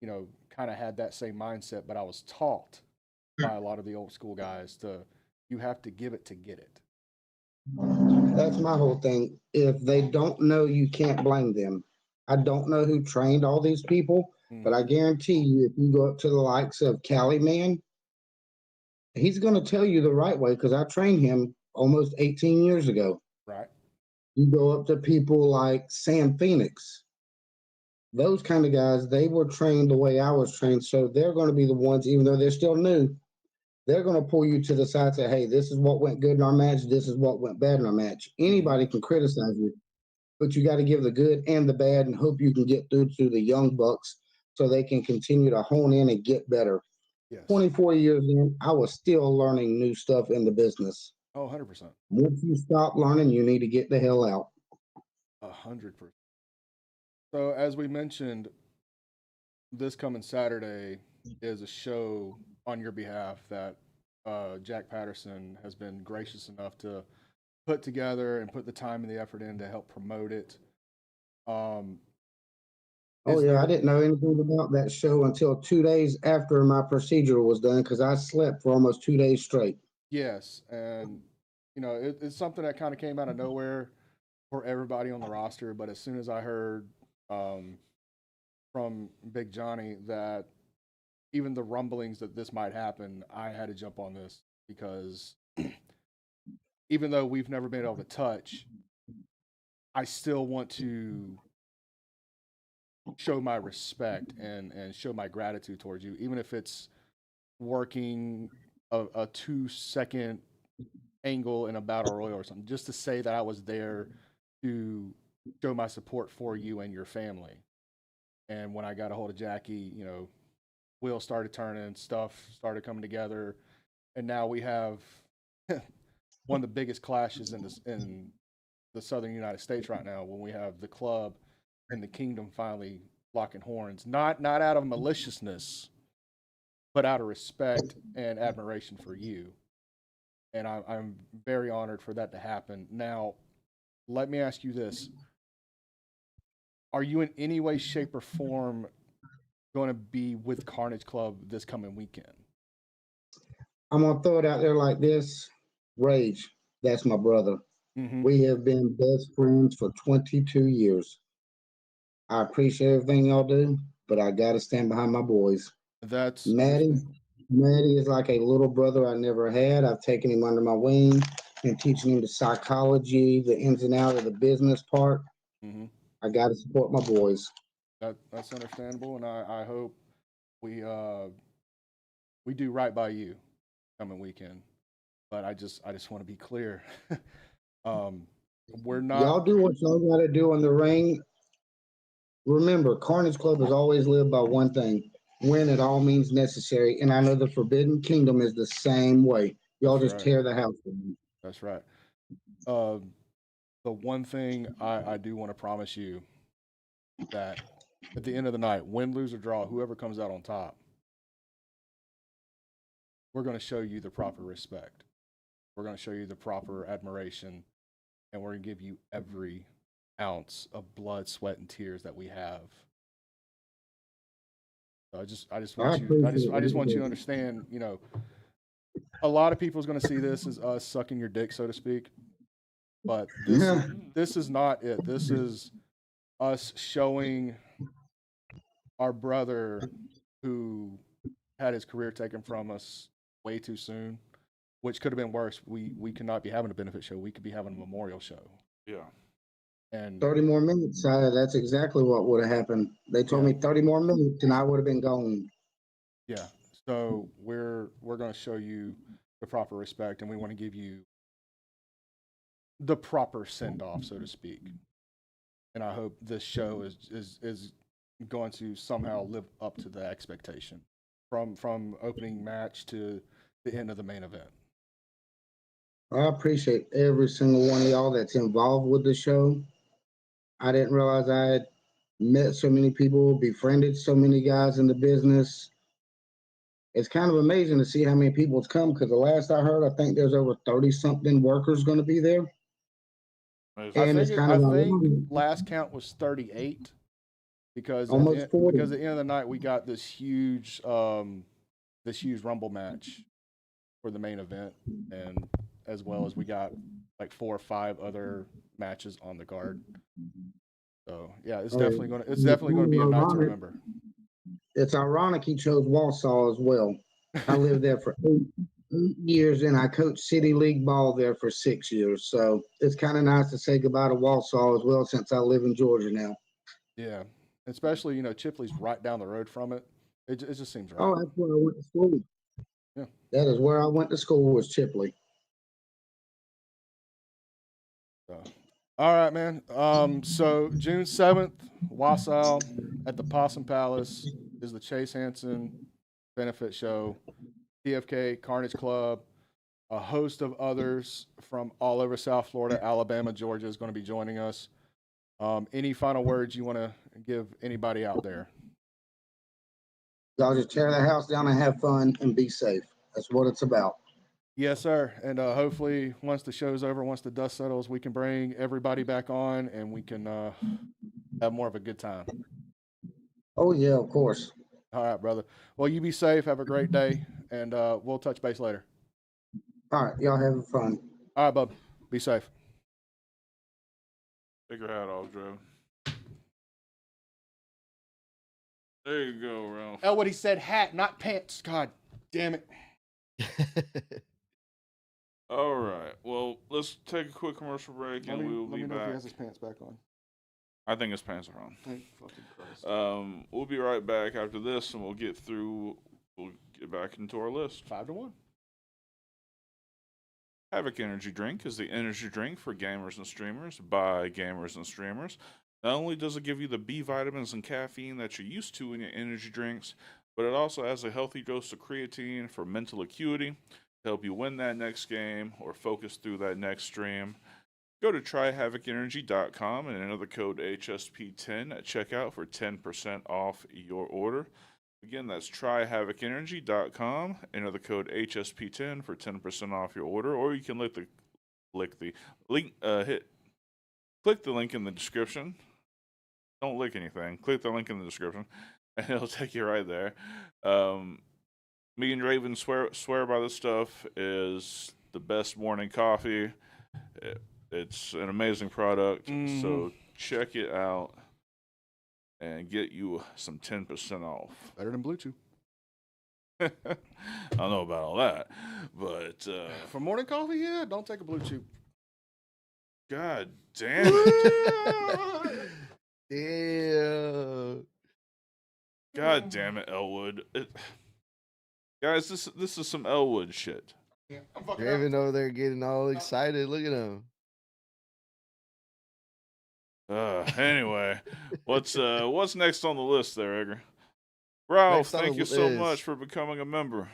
Kind of had that same mindset, but I was taught by a lot of the old school guys you have to give it to get it. That's my whole thing. If they don't know, you can't blame them. I don't know who trained all these people, but I guarantee you, if you go up to the likes of Cali Man, he's going to tell you the right way because I trained him almost 18 years ago. Right. You go up to people like Sam Phoenix, those kind of guys, they were trained the way I was trained. So they're going to be the ones, even though they're still new, they're going to pull you to the side and say, hey, this is what went good in our match. This is what went bad in our match. Anybody can criticize you, but you got to give the good and the bad and hope you can get through to the young bucks so they can continue to hone in and get better. Yes. 24 years in, I was still learning new stuff in the business. Oh, 100%. Once you stop learning, you need to get the hell out. 100%. So, as we mentioned, this coming Saturday is a show on your behalf that Jack Patterson has been gracious enough to put together and put the time and the effort in to help promote it. I didn't know anything about that show until 2 days after my procedure was done because I slept for almost 2 days straight. Yes, and it's something that kind of came out of nowhere. for everybody on the roster. But as soon as I heard from Big Johnny that even the rumblings that this might happen, I had to jump on this because even though we've never been able to touch, I still want to show my respect and show my gratitude towards you, even if it's working a 2-second angle in a battle royal or something, just to say that I was there to show my support for you and your family. And when I got a hold of Jackie, you know, wheels started turning, stuff started coming together, and now we have one of the biggest clashes in the southern United States right now, when we have the club and the kingdom finally locking horns, not out of maliciousness, but out of respect and admiration for you. And I'm very honored for that to happen. Now, let me ask you this: are you in any way, shape, or form going to be with Carnage Club this coming weekend? I'm gonna throw it out there like this. Rage, that's my brother. Mm-hmm. We have been best friends for 22 years. I appreciate everything y'all do, but I gotta stand behind my boys. That's Maddie, Maddie is like a little brother I never had. I've taken him under my wing and teaching him the psychology, the ins and outs of the business part. Mm-hmm. I gotta support my boys. That's understandable, and I hope we do right by you coming weekend. But I just want to be clear. We're not. Y'all do what y'all gotta do in the ring. Remember, Carnage Club has always lived by one thing: win at all means necessary. And I know the Forbidden Kingdom is the same way. Y'all That's just right. tear the house down. That's right. The one thing I do want to promise you that at the end of the night, win, lose, or draw, whoever comes out on top, we're going to show you the proper respect. We're going to show you the proper admiration, and we're going to give you every ounce of blood, sweat, and tears that we have. So I just want you to understand. You know, a lot of people is going to see this as us sucking your dick, so to speak. But this is not it. This is us showing our brother who had his career taken from us way too soon, which could have been worse. We could not be having a benefit show. We could be having a memorial show. Yeah. And 30 more minutes. That's exactly what would have happened. They told me 30 more minutes and I would have been gone. yeah, so we're going to show you the proper respect, and we want to give you the proper send off, so to speak. And I hope this show is going to somehow live up to the expectation from opening match to the end of the main event. I appreciate every single one of y'all that's involved with the show. I didn't realize I had met so many people, befriended so many guys in the business. It's kind of amazing to see how many people have come, because the last I heard, I think there's over 30 something workers going to be there. And it's kind of think last count was 38 because almost 40. because at the end of the night we got this huge rumble match for the main event, and as well as we got like 4 or 5 other matches on the card. So yeah, it's definitely going to be a night to remember. It's ironic he chose Walsall as well. I lived there for 8 years, and I coached City League ball there for 6 years. So it's kind of nice to say goodbye to Walsall as well, since I live in Georgia now. Yeah, especially, you know, Chipley's right down the road from it. It just seems right. Oh, that's where I went to school. Yeah. That is where I went to school, was Chipley. So, all right, man. So June 7th, Wausau at the Possum Palace is the Chase Hansen benefit show. TFK, Carnage Club, a host of others from all over South Florida, Alabama, Georgia is going to be joining us. Any final words you want to give anybody out there? Y'all just tear the house down and have fun and be safe. That's what it's about. Yes, sir. And hopefully once the show's over, once the dust settles, we can bring everybody back on and we can have more of a good time. Oh, yeah, of course. All right, brother. Well, you be safe. Have a great day, and we'll touch base later. All right, y'all have fun. All right, bub. Be safe. Take your hat off, Drew. There you go, Ralph. Oh, what he said, hat, not pants. God damn it. All right. Well, let's take a quick commercial break, and we will be know if he back. has his pants back on. I think his pants are on. Thank fucking Christ. We'll be right back after this, and we'll get back into our list. 5-1. Havoc Energy Drink is the energy drink for gamers and streamers by gamers and streamers. Not only does it give you the B vitamins and caffeine that you're used to in your energy drinks, but it also has a healthy dose of creatine for mental acuity to help you win that next game or focus through that next stream. Go to tryhavocenergy.com and enter the code HSP10 at checkout for 10% off your order. Again, that's tryhavocenergy.com. Enter the code HSP10 for 10% off your order, or you can click the link click the link in the description. Don't lick anything. Click the link in the description, and it'll take you right there. Me and Raven swear by this stuff is the best morning coffee. It's an amazing product, so check it out and get you some 10% off. Better than Blue Chew. I don't know about all that, but For morning coffee, yeah, don't take a Blue Chew. God damn it. Damn. God damn it, Elwood. Guys, this is some Elwood shit. Yeah, I'm fucking Draven over there getting all excited. Look at him. Anyway, what's next on the list there, Edgar? Ralph, Next on thank the you so list. much for becoming a member.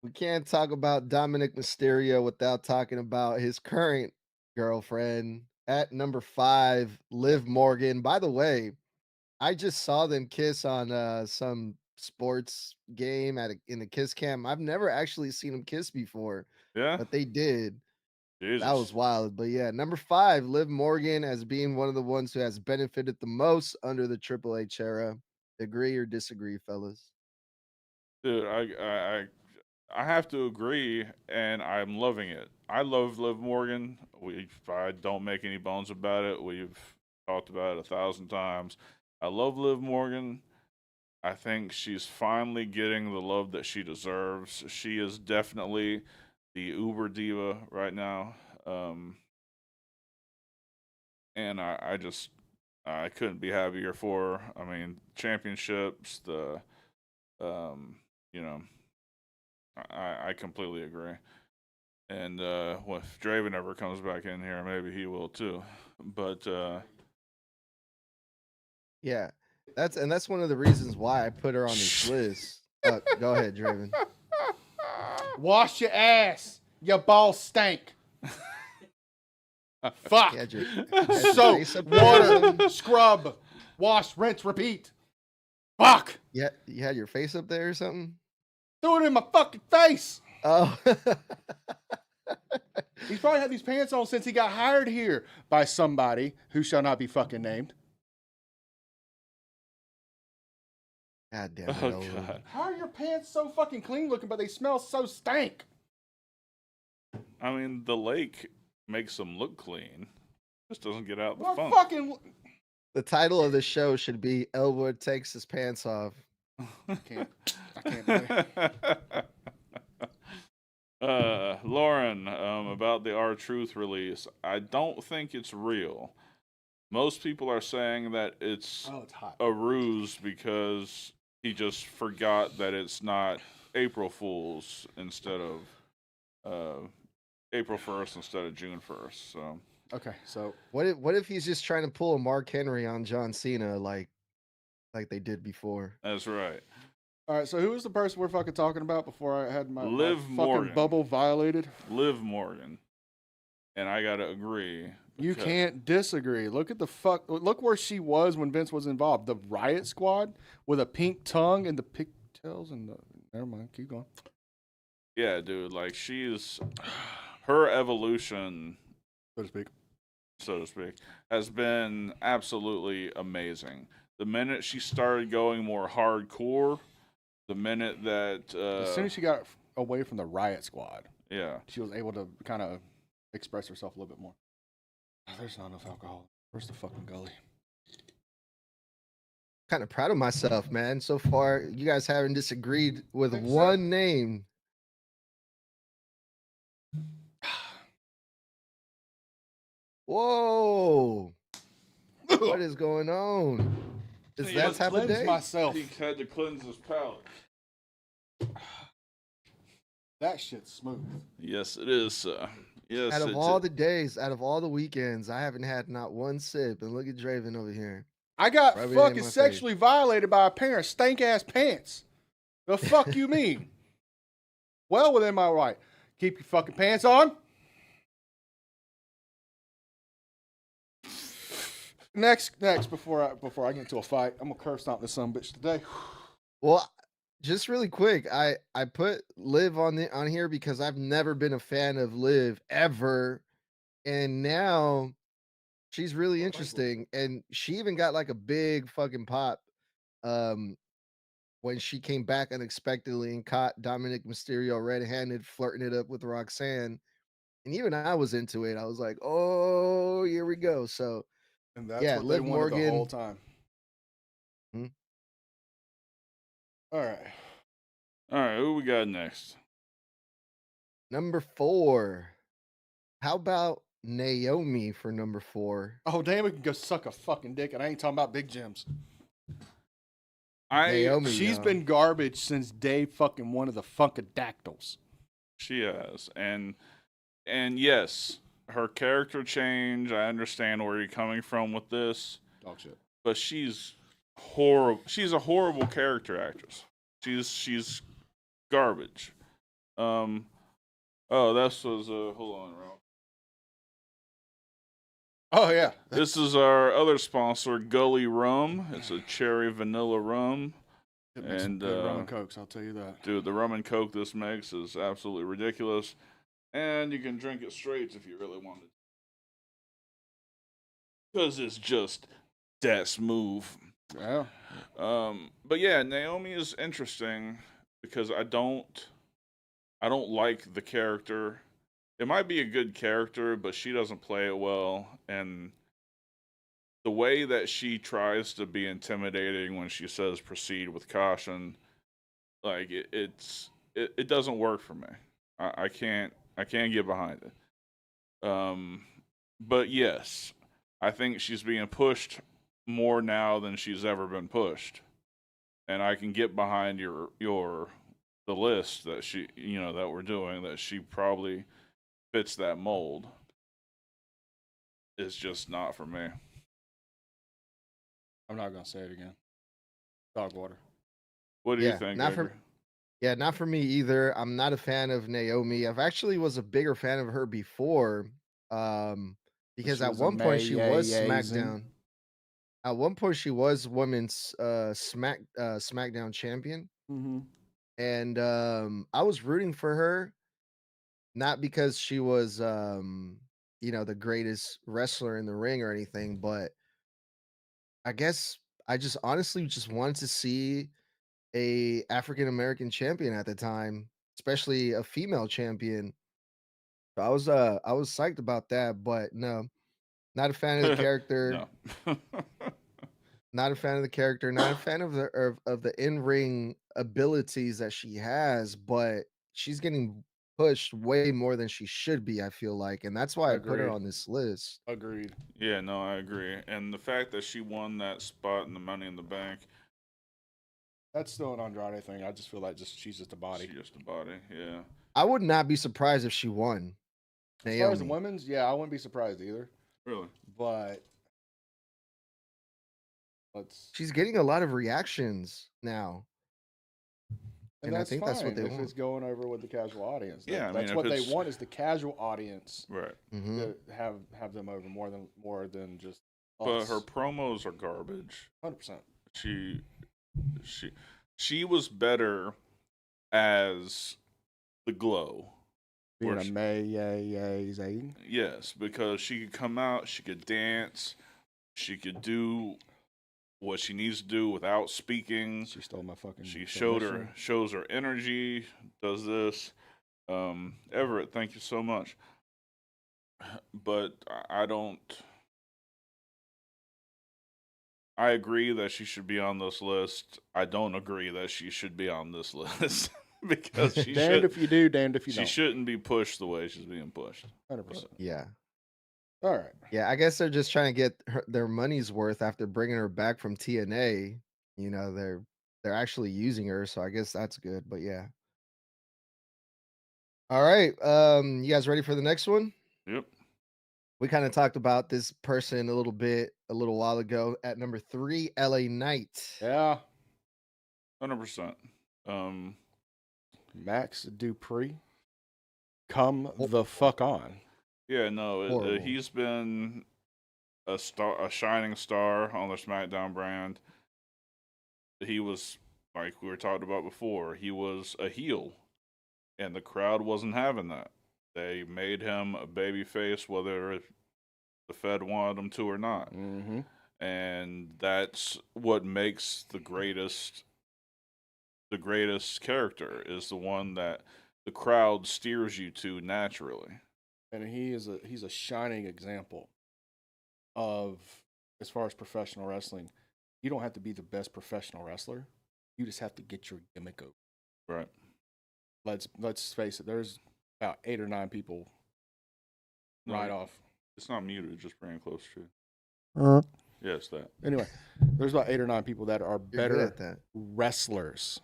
We can't talk about Dominic Mysterio without talking about his current girlfriend at number 5, Liv Morgan. By the way, I just saw them kiss on some sports game in the kiss cam. I've never actually seen them kiss before, Yeah? but they did. Jesus. That was wild. But yeah, number 5, Liv Morgan, as being one of the ones who has benefited the most under the Triple H era. Agree or disagree, fellas? Dude, I have to agree, and I'm loving it. I love Liv Morgan. I don't make any bones about it. We've talked about it 1,000 times. I love Liv Morgan. I think she's finally getting the love that she deserves. She is definitely the Uber diva right now. And I couldn't be happier for her. I mean, championships, I completely agree. And well, if Draven ever comes back in here, maybe he will too. But Yeah, that's one of the reasons why I put her on this list. Go ahead, Draven. Wash your ass. Your balls stank. Fuck. You had your Soap, face up there or water, something? scrub, wash, rinse, repeat. Fuck. Yeah, you had your face up there or something? Threw it in my fucking face. Oh, He's probably had these pants on since he got hired here by somebody who shall not be fucking named. God damn it! oh Owen. god, How are your pants so fucking clean looking, but they smell so stank? I mean, the lake makes them look clean. Just doesn't get out the What funk. fucking... The title of the show should be Elwood takes his pants off. I can't believe Lauren, about the R-Truth release. I don't think it's real. Most people are saying that it's Oh, it's hot. a ruse because he just forgot that it's not April Fool's instead of April 1st instead of June 1st. So Okay, so What if he's just trying to pull a Mark Henry on John Cena like they did before? that's right. all right, so who was the person we're fucking talking about before I had my Liv fucking Morgan. bubble violated? Liv Morgan. And I gotta agree. You because- can't disagree. Look at the fuck. Look where she was when Vince was involved. The Riot Squad with a pink tongue and the pigtails and the. Never mind. Keep going. Yeah, dude. Like she's her evolution, So to speak. so to speak, has been absolutely amazing. The minute she started going more hardcore, the minute that As soon as she got away from the Riot Squad, yeah, she was able to kind of express herself a little bit more. There's not enough alcohol. Where's the fucking gully? Kind of proud of myself, man. So far, you guys haven't disagreed with Thanks, sir. one name. Whoa. What is going on? Is Yeah, that type of Cleanse day? myself. He had to cleanse his palate. That shit's smooth. Yes, it is. Yes, Out of it's all the days, out of all the weekends, I haven't had not one sip. And look at Draven over here. I got Rub it in fucking my face. sexually violated by a pair of stank ass pants. The fuck you mean? Well within my right. Keep your fucking pants on. Next, before I get into a fight, I'm gonna curse out this son bitch today. Well, just really quick, I put Liv on here because I've never been a fan of Liv ever, and now she's really interesting, and she even got like a big fucking pop when she came back unexpectedly and caught Dominic Mysterio red-handed flirting it up with Roxanne, and even I was into it. I was like, oh, here we go. So And that's yeah, what Liv they wanted the whole Morgan. time. Hmm? All right. All right, who we got next? Number 4. How about Naomi for number 4? Oh damn, we can go suck a fucking dick, and I ain't talking about Big Jims. Naomi, She's yo. been garbage since day fucking one of the Funkadactyls. She has, and yes, her character change. I understand where you're coming from with this, Dog shit. but she's horrible. She's a horrible character actress. She's garbage. Oh, that was hold on, Ralph. Oh yeah. This is our other sponsor, Gully Rum. It's a cherry vanilla rum. It makes some And, good rum and cokes, I'll tell you that. Dude, the rum and coke this makes is absolutely ridiculous. And you can drink it straight if you really wanted. Because it's just that smooth. Yeah. But yeah, Naomi is interesting because I don't like the character. It might be a good character, but she doesn't play it well. And the way that she tries to be intimidating when she says proceed with caution, like it doesn't work for me. I can't get behind it. But yes, I think she's being pushed more now than she's ever been pushed. And I can get behind the list that that we're doing, that she probably fits that mold. It's just not for me. I'm not gonna say it again. Dog water. What do you Yeah, think, not Edgar? for Yeah, not for me either. I'm not a fan of Naomi. I've actually was a bigger fan of her before, because She at was one point she was amazing. SmackDown. At one point she was women's SmackDown champion, Mm-hmm. and I was rooting for her, not because she was the greatest wrestler in the ring or anything, but I guess I just honestly just wanted to see a African American champion at the time, especially a female champion. So I was psyched about that, but no, not a fan of the character. No. Not a fan of the character. Not a fan of the in ring abilities that she has, but she's getting pushed way more than she should be. I feel like, and that's why I put her Agreed. on this list. Agreed. Yeah, no, I agree. And the fact that she won that spot in the Money in the Bank, That's still an Andrade thing. I just feel like she's just a body. she's just a body. Yeah. I would not be surprised if she won. As far as the Naomi. women's, yeah, I wouldn't be surprised either. Really? But let's She's getting a lot of reactions now. and I that's think fine that's what they if want. it's going over with the casual audience. Yeah, I mean, that's if what they it's- want is the casual audience Right. Mhm. to have them over more than just But us. her promos are garbage. 100%. She was better as the Glow. Being Where a she- amazing. Yes, because she could come out, she could dance, she could do what she needs to do without speaking. She stole my fucking. She submission. shows her energy, does this. Everett, thank you so much. but I don't. I agree that she should be on this list. I don't agree that she should be on this list because Damned if you do, damned if you she don't. shouldn't be pushed the way she's being pushed. 100%. Yeah. All right. Yeah, I guess they're just trying to get their money's worth after bringing her back from TNA. You know, they're actually using her, so I guess that's good. But yeah. All right. You guys ready for the next one? Yep. We kind of talked about this person a little while ago. At number 3, LA Knight. Yeah. 100%. Max Dupree. Come the fuck on. Yeah, no, Horrible. he's been a shining star on the SmackDown brand. He was, like we were talking about before, he was a heel, and the crowd wasn't having that. They made him a babyface, whether the Fed wanted him to or not. Mm-hmm. And that's what makes the greatest character, is the one that the crowd steers you to naturally. And he's a shining example of, as far as professional wrestling, you don't have to be the best professional wrestler. You just have to get your gimmick over. Right. Let's face it, there's about 8 or 9 people right off. It's not muted, just bring it close to it. Yeah, it's that. Anyway, there's about 8 or 9 people that are You're good better at that. wrestlers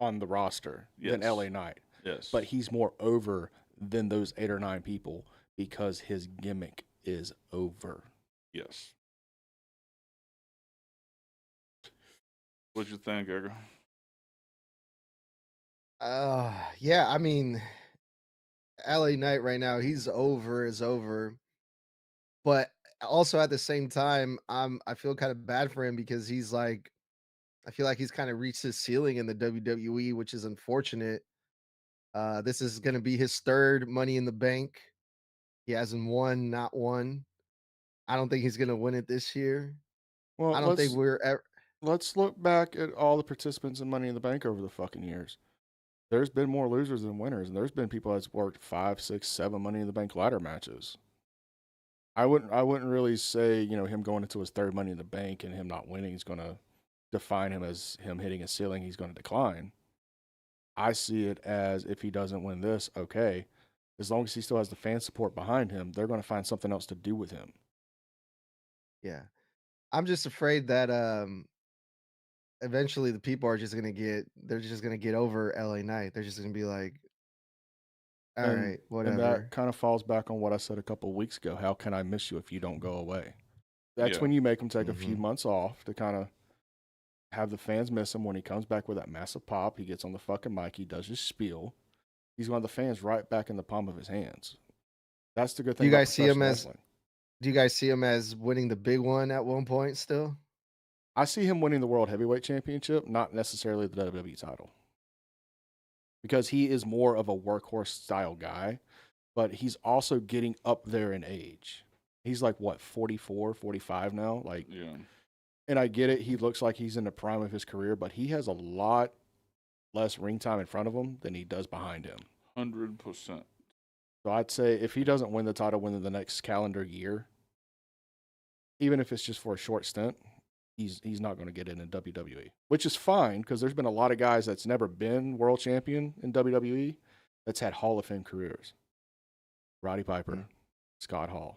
on the roster than Yes. LA Knight. Yes. But he's more over than those 8 or 9 people because his gimmick is over. Yes. What'd you think, Edgar? Yeah, I mean, LA Knight right now, he's over. But also at the same time, I feel kind of bad for him because he's like, I feel like he's kind of reached his ceiling in the WWE, which is unfortunate. This is going to be his 3rd Money in the Bank. He hasn't won, not one. I don't think he's going to win it this year. Well, I don't think we're ever. let's look back at all the participants in Money in the Bank over the fucking years. There's been more losers than winners, and there's been people that's worked 5, 6, 7 Money in the Bank ladder matches. I wouldn't really say, him going into his 3rd Money in the Bank and him not winning is going to define him as him hitting a ceiling. He's going to decline. I see it as, if he doesn't win this, okay, as long as he still has the fan support behind him, they're going to find something else to do with him. Yeah. I'm just afraid that eventually the people are just going to get over LA Knight. They're just going to be like, all right, whatever. And that kind of falls back on what I said a couple of weeks ago. How can I miss you if you don't go away? That's when you make him take a few months off to kind of have the fans miss him. When he comes back with that massive pop, he gets on the fucking mic, he does his spiel. He's going to the fans right back in the palm of his hands. That's the good thing. Do you guys see him as winning the big one at one point still? I see him winning the World Heavyweight Championship, not necessarily the WWE title. Because he is more of a workhorse style guy, but he's also getting up there in age. He's like, what, 44, 45 now? Like, Yeah. And I get it. He looks like he's in the prime of his career, but he has a lot less ring time in front of him than he does behind him. 100%. So I'd say if he doesn't win the title within the next calendar year, even if it's just for a short stint, he's not going to get in WWE, which is fine because there's been a lot of guys that's never been world champion in WWE that's had Hall of Fame careers. Roddy Piper, Scott Hall.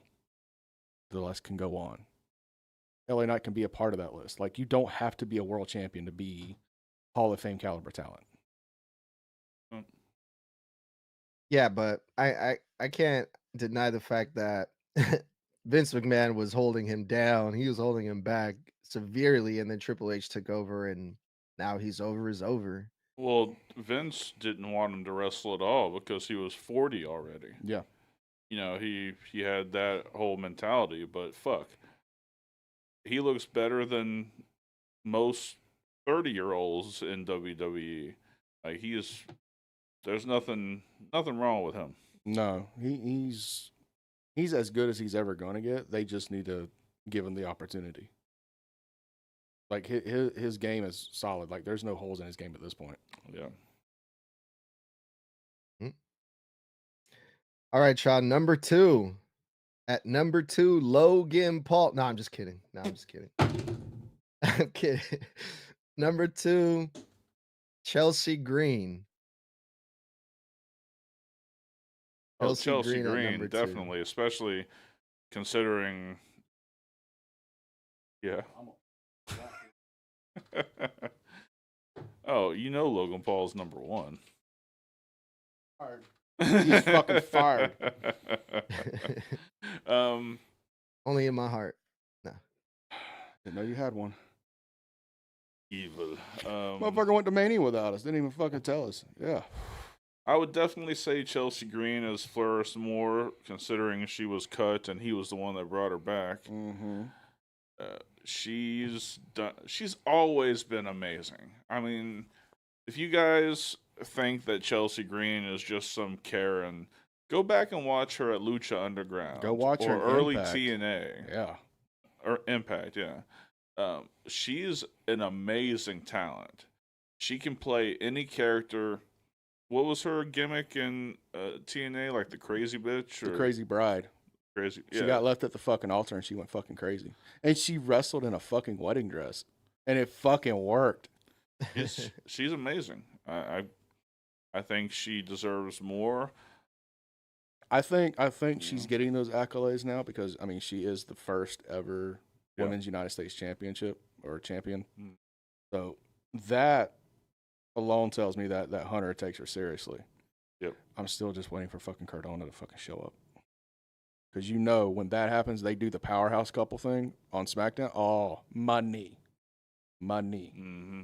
The list can go on. LA Knight can be a part of that list. Like, you don't have to be a world champion to be Hall of Fame caliber talent. Yeah, but I can't deny the fact that Vince McMahon was holding him down. He was holding him back severely, and then Triple H took over, and now he's over. Well, Vince didn't want him to wrestle at all because he was 40 already. Yeah. He had that whole mentality, but fuck. He looks better than most 30-year-olds in WWE. Like, there's nothing wrong with him. No, he's as good as he's ever going to get. They just need to give him the opportunity. Like, his game is solid. Like, there's no holes in his game at this point. Yeah. All right, Sean. Number 2. At number 2, Logan Paul. No, I'm just kidding. No, I'm just kidding. I'm kidding. Number 2, Chelsea Green. Oh, Chelsea Chelsea Green at number Green, 2. definitely, especially considering. Yeah. Oh, you know Logan Paul's number 1. Fired. He's fucking fired. Only in my heart. No. Didn't know you had one. Evil. Motherfucker went to Mania without us. Didn't even fucking tell us. Yeah. I would definitely say Chelsea Green has flourished more, considering she was cut and he was the one that brought her back. Mm-hmm. She's always been amazing. I mean, if you guys think that Chelsea Green is just some Karen, go back and watch her at Lucha Underground. Go watch her or in early Impact. TNA. Yeah. Or Impact, yeah. She's an amazing talent. She can play any character. What was her gimmick in TNA? Like the crazy bitch? The Or crazy bride. crazy? She Yeah. got left at the fucking altar and she went fucking crazy. And she wrestled in a fucking wedding dress. And it fucking worked. She's amazing. I think she deserves more. I think she's getting those accolades now because I mean she is the first ever Women's United States Championship or champion. Mm. So that alone tells me that Hunter takes her seriously. Yep. I'm still just waiting for fucking Cardona to fucking show up. Because you know when that happens, they do the powerhouse couple thing on SmackDown. Oh, money. Mm-hmm.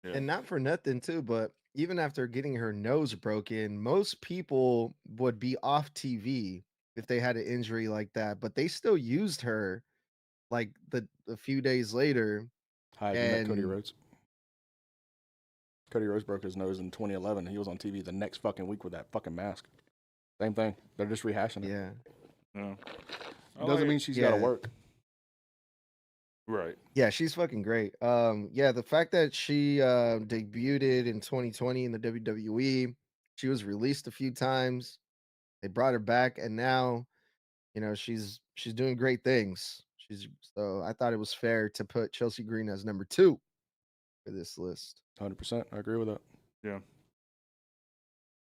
Yeah. And not for nothing, too, but even after getting her nose broken, most people would be off TV if they had an injury like that, but they still used her like a few days later. Hi, you met Cody And- Rhodes. Cody Rhodes broke his nose in 2011 and he was on TV the next fucking week with that fucking mask. Same thing. They're just rehashing it. Yeah. Yeah. Doesn't mean she's got to Yeah. work. Right. Yeah, she's fucking great. Yeah, the fact that she debuted in 2020 in the WWE, she was released a few times. They brought her back, and now, you know, she's doing great things. So I thought it was fair to put Chelsea Green as number 2 for this list. 100%. I agree with that. Yeah.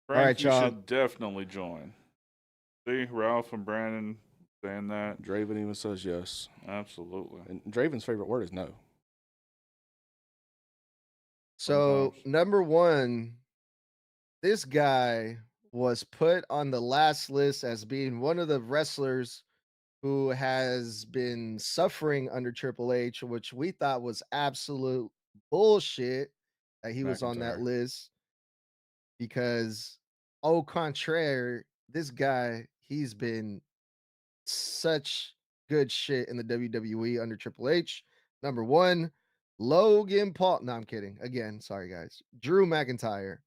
right, Frank, you y'all. should definitely join. See, Ralph and Brandon saying that. Draven even says yes. Absolutely. And Draven's favorite word is no. So Sometimes. number 1, this guy was put on the last list as being one of the wrestlers who has been suffering under Triple H, which we thought was absolute bullshit that he was on that McIntyre. list. Because, au contraire, this guy, he's been such good shit in the WWE under Triple H. Number 1, Logan Paul. No, I'm kidding. Again, sorry guys. Drew McIntyre.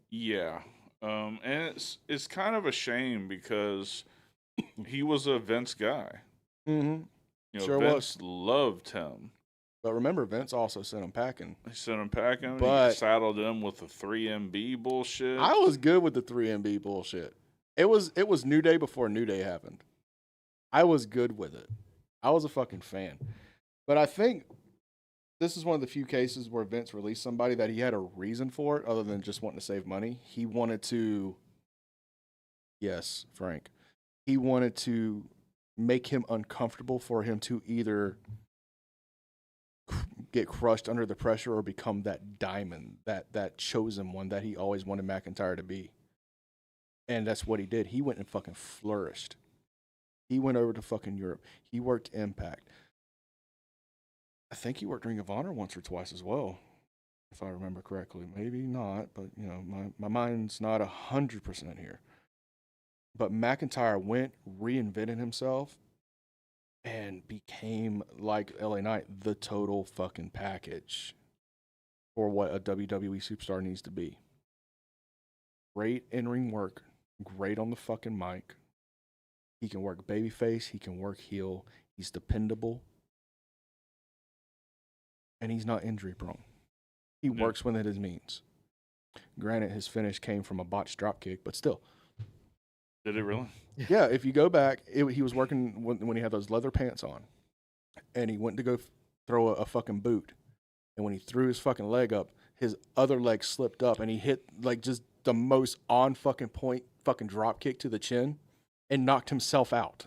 Yeah. And it's kind of a shame because he was a Vince guy. Mm-hmm. You know, Sure Vince loved him. But remember, Vince also sent him packing. He sent him packing. But- he saddled him with the 3MB bullshit. I was good with the 3MB bullshit. It was New Day before New Day happened. I was good with it. I was a fucking fan. But I think this is one of the few cases where Vince released somebody that he had a reason for it other than just wanting to save money. He wanted to, yes, Frank, he wanted to make him uncomfortable for him to either get crushed under the pressure or become that diamond, that chosen one that he always wanted McIntyre to be. And that's what he did. He went and fucking flourished. He went over to fucking Europe. He worked Impact. I think he worked Ring of Honor once or twice as well, if I remember correctly. Maybe not, but you know, my mind's not 100% here. But McIntyre went, reinvented himself, and became, like LA Knight, the total fucking package for what a WWE superstar needs to be. Great in-ring work, great on the fucking mic. He can work babyface, he can work heel, he's dependable, and he's not injury prone. He works when it is means. Granted, his finish came from a botched dropkick, but still, Did it really? Yeah, if you go back, he was working when he had those leather pants on, and he went to go throw a fucking boot, and when he threw his fucking leg up, his other leg slipped up, and he hit like just the most on fucking point fucking drop kick to the chin, and knocked himself out.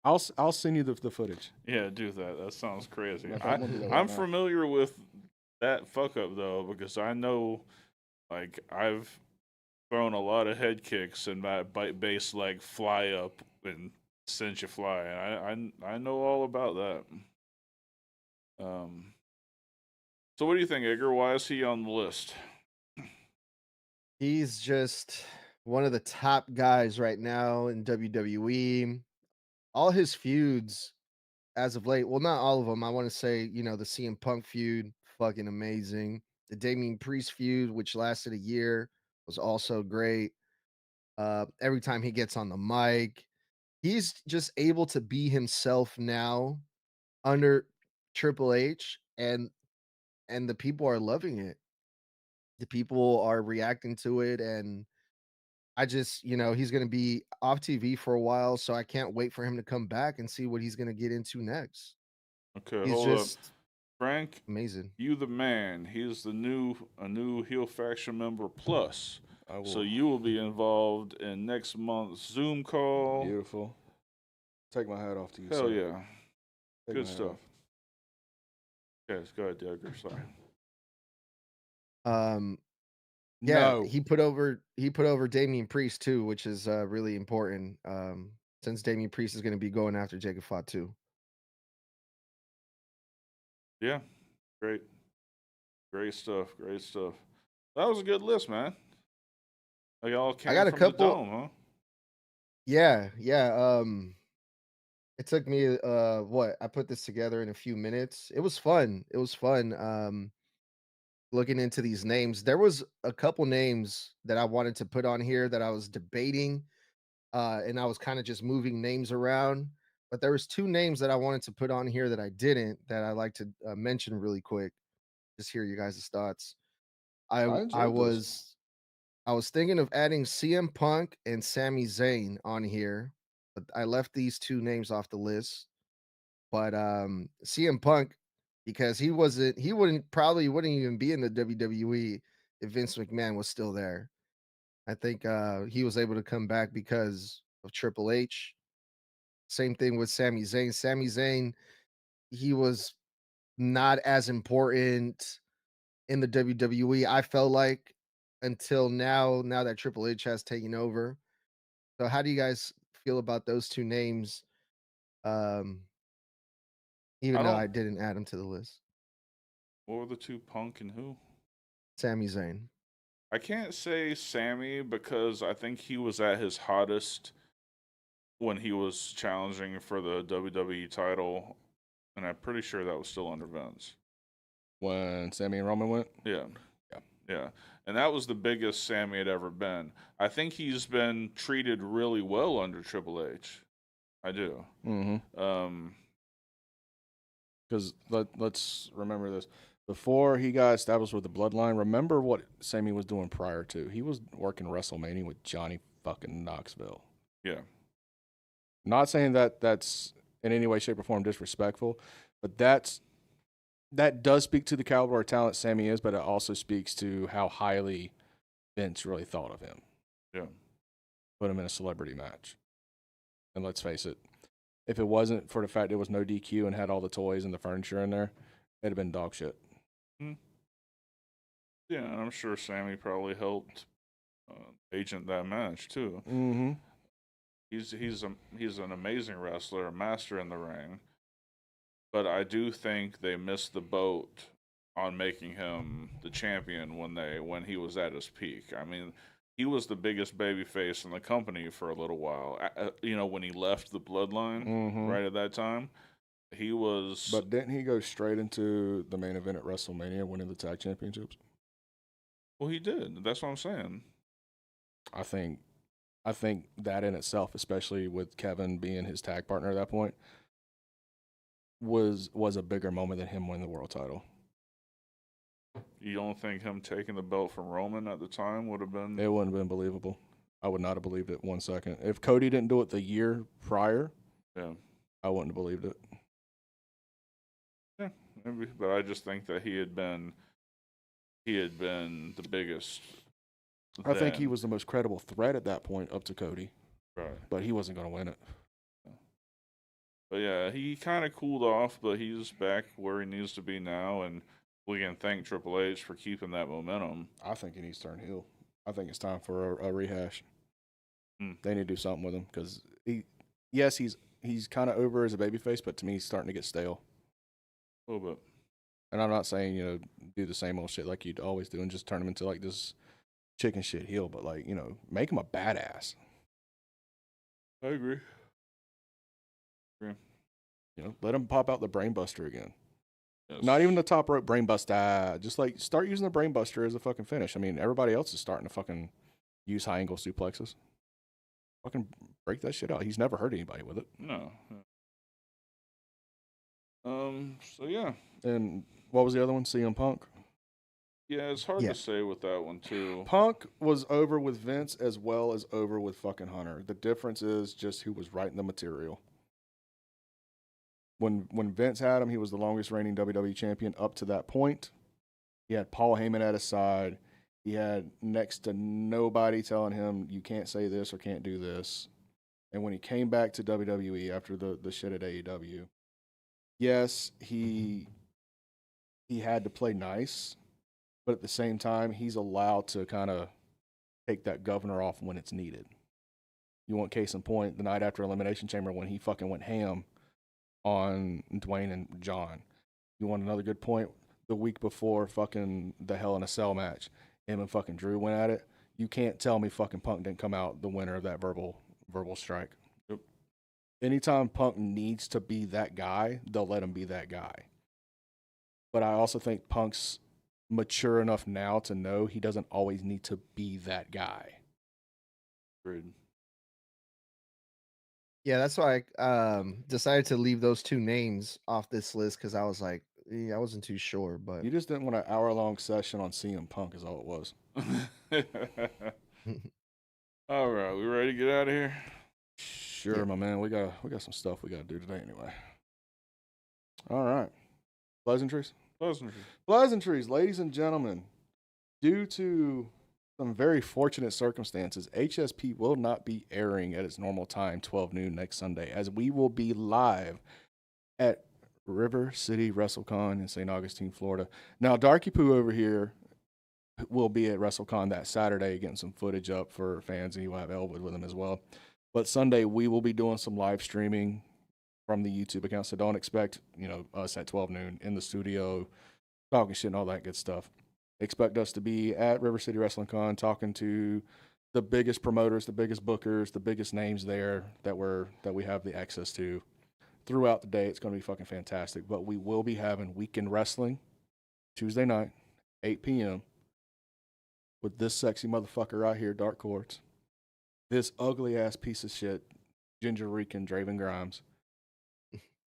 I'll send you the footage. Yeah, do that. That sounds crazy. Yeah, I'm gonna do that right I'm now. familiar with that fuck up though, because I know, like, I've thrown a lot of head kicks and my base leg fly up and send you flying. I know all about that. So what do you think, Edgar? Why is he on the list? He's just one of the top guys right now in WWE. All his feuds as of late, well, not all of them. I want to say, the CM Punk feud, fucking amazing. The Damian Priest feud, which lasted a year, was also great. Every time he gets on the mic, he's just able to be himself now under Triple H, and the people are loving it. The people are reacting to it, and I just, he's going to be off TV for a while, so I can't wait for him to come back and see what he's going to get into next. Okay, He's hold up. just Frank, amazing. you the man. He's a new heel faction member plus. I will. So you will be involved in next month's Zoom call. Beautiful. Take my hat off to you. Hell sir. yeah. Take Good my hat stuff. off. Okay, go ahead, Edgar. Sorry. Yeah, No. he put over Damian Priest too, which is really important. Since Damian Priest is going to be going after Jacob Fatu. Yeah. Great. Great stuff. Great stuff. That was a good list, man. They all came got a from couple- the dome, huh? Yeah. It took me I put this together in a few minutes. It was fun. Looking into these names. There was a couple names that I wanted to put on here that I was debating, and I was kind of just moving names around. But there was two names that I wanted to put on here that I didn't, that I like to mention really quick. Just hear you guys' thoughts. I enjoyed this. was thinking of adding CM Punk and Sami Zayn on here, but I left these two names off the list. But CM Punk, because he wouldn't even be in the WWE if Vince McMahon was still there. I think he was able to come back because of Triple H. Same thing with Sami Zayn. Sami Zayn, he was not as important in the WWE, I felt like, until now that Triple H has taken over. So how do you guys feel about those two names? Even I though don't- I didn't add them to the list. What were the two, Punk and who? Sami Zayn. I can't say Sammy because I think he was at his hottest when he was challenging for the WWE title, and I'm pretty sure that was still under Vince. When Sammy and Roman went? Yeah. Yeah. Yeah. And that was the biggest Sammy had ever been. I think he's been treated really well under Triple H. I do. Mm-hmm. Because let's remember this. Before he got established with the Bloodline, remember what Sammy was doing prior to. He was working WrestleMania with Johnny fucking Knoxville. Yeah. Not saying that that's in any way, shape, or form disrespectful, but that does speak to the caliber of talent Sammy is, but it also speaks to how highly Vince really thought of him. Yeah. Put him in a celebrity match. And let's face it, if it wasn't for the fact there was no DQ and had all the toys and the furniture in there, it'd have been dog shit. Yeah, and I'm sure Sammy probably helped agent that match too. Mm-hmm. He's an amazing wrestler, a master in the ring. But I do think they missed the boat on making him the champion when he was at his peak. I mean, he was the biggest babyface in the company for a little while. When he left the Bloodline, right at that time, he was. But didn't he go straight into the main event at WrestleMania, winning the tag championships? Well, he did. That's what I'm saying. I think that in itself, especially with Kevin being his tag partner at that point, was a bigger moment than him winning the world title. You don't think him taking the belt from Roman at the time would have been? It wouldn't have been believable. I would not have believed it 1 second. If Cody didn't do it the year prior, Yeah. I wouldn't have believed it. Yeah, maybe, but I just think that he had been the biggest. I think he then. was the most credible threat at that point up to Cody, Right. but he wasn't going to win it. But yeah, he kind of cooled off, but he's back where he needs to be now, and we can thank Triple H for keeping that momentum. I think he needs to turn heel. I think it's time for a rehash. Hmm. They need to do something with him because he's kind of over as a babyface, but to me, he's starting to get stale. A little bit. And I'm not saying, do the same old shit like you'd always do and just turn him into like this chicken shit heel, but like, make him a badass. I agree. Let him pop out the brainbuster again. Yes. Not even the top rope brainbuster. Just like start using the brainbuster as a fucking finish. I mean, everybody else is starting to fucking use high angle suplexes. Fucking break that shit out. He's never hurt anybody with it. No. So yeah. And what was the other one? CM Punk. Yeah, it's hard to say with that one too. Punk was over with Vince as well as over with fucking Hunter. The difference is just who was writing the material. When Vince had him, he was the longest reigning WWE champion up to that point. He had Paul Heyman at his side. He had next to nobody telling him you can't say this or can't do this. And when he came back to WWE after the shit at AEW, yes, he had to play nice, but at the same time, he's allowed to kind of take that governor off when it's needed. You want case in point, the night after Elimination Chamber when he fucking went ham on Dwayne and John. You want another good point? The week before fucking the Hell in a Cell match, him and fucking Drew went at it. You can't tell me fucking Punk didn't come out the winner of that verbal strike. Yep. Anytime Punk needs to be that guy, they'll let him be that guy. But I also think Punk's mature enough now to know he doesn't always need to be that guy. Agreed. Yeah, that's why I decided to leave those two names off this list because I was like, I wasn't too sure. But You just didn't want an hour-long session on CM Punk is all it was. All right, we ready to get out of here? Sure, Yeah. my man. We got some stuff we got to do today anyway. All right. Pleasantries? Pleasantries, ladies and gentlemen. Due to some very fortunate circumstances, HSP will not be airing at its normal time, 12 noon next Sunday, as we will be live at River City WrestleCon in St. Augustine, Florida. Now, Darky Poo over here will be at WrestleCon that Saturday, getting some footage up for fans, and he will have Elwood with him as well. But Sunday, we will be doing some live streaming from the YouTube account, so don't expect, us at 12 noon in the studio, talking shit and all that good stuff. Expect us to be at River City Wrestling Con talking to the biggest promoters, the biggest bookers, the biggest names there that we have the access to throughout the day. It's going to be fucking fantastic. But we will be having Weekend Wrestling Tuesday night, 8 p.m. with this sexy motherfucker right here, Dark Cordz. This ugly ass piece of shit, Ginger Rican Draven Grimes.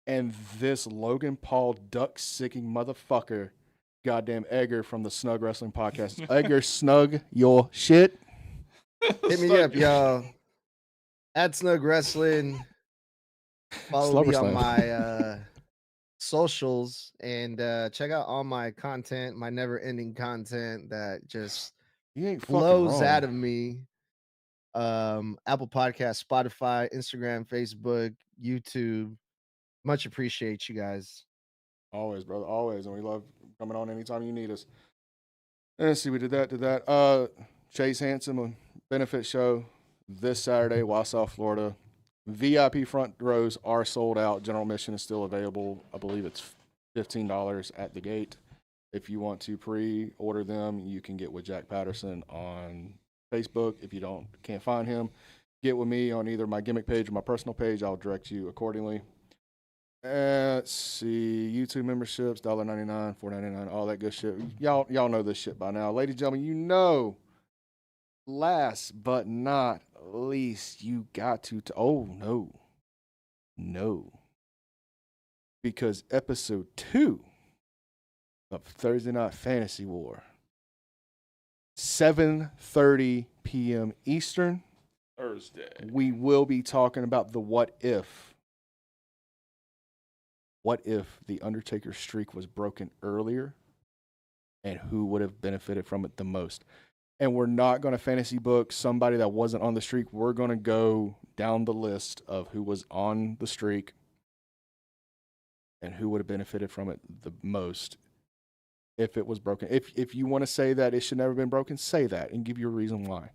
And this Logan Paul duck-sicking motherfucker, goddamn Edgar from the Snug Wrestling Podcast. Edgar, snug your shit. hit me up, y'all. At Snug Wrestling. Follow Slumber me on Slam. my socials and check out all my content, my never-ending content that just You ain't fucking flows wrong. out of me. Apple Podcast, Spotify, Instagram, Facebook, YouTube. Much appreciate you guys. Always, brother, always. And we love coming on anytime you need us. Let's see, we did that. Chase Hansen benefit show this Saturday, Wausau, Florida. VIP front rows are sold out. General admission is still available. I believe it's $15 at the gate. If you want to pre-order them, you can get with Jack Patterson on Facebook. If you can't find him, get with me on either my gimmick page or my personal page. I'll direct you accordingly. Let's see, YouTube memberships, $1.99, $4.99, all that good shit. Y'all know this shit by now. Ladies and gentlemen, last but not least, you got to no. Because episode 2 of Thursday Night Fantasy War, 7:30 p.m. Eastern, Thursday. We will be talking about the what if. What if the Undertaker streak was broken earlier, and who would have benefited from it the most? And we're not going to fantasy book somebody that wasn't on the streak. We're going to go down the list of who was on the streak and who would have benefited from it the most if it was broken. If you want to say that it should never been broken, say that and give you a reason why.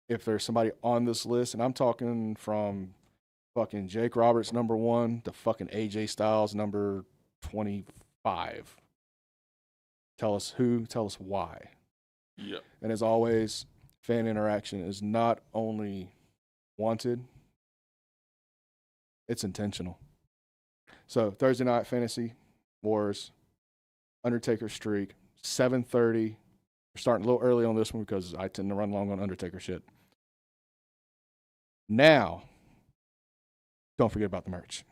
If there's somebody on this list, and I'm talking from fucking Jake Roberts number 1 to fucking AJ Styles number 25. Tell us who, tell us why. Yep. And as always, fan interaction is not only wanted, it's intentional. So Thursday night fantasy wars, Undertaker streak, 7:30. We're starting a little early on this one because I tend to run long on Undertaker shit. Now, don't forget about the merch.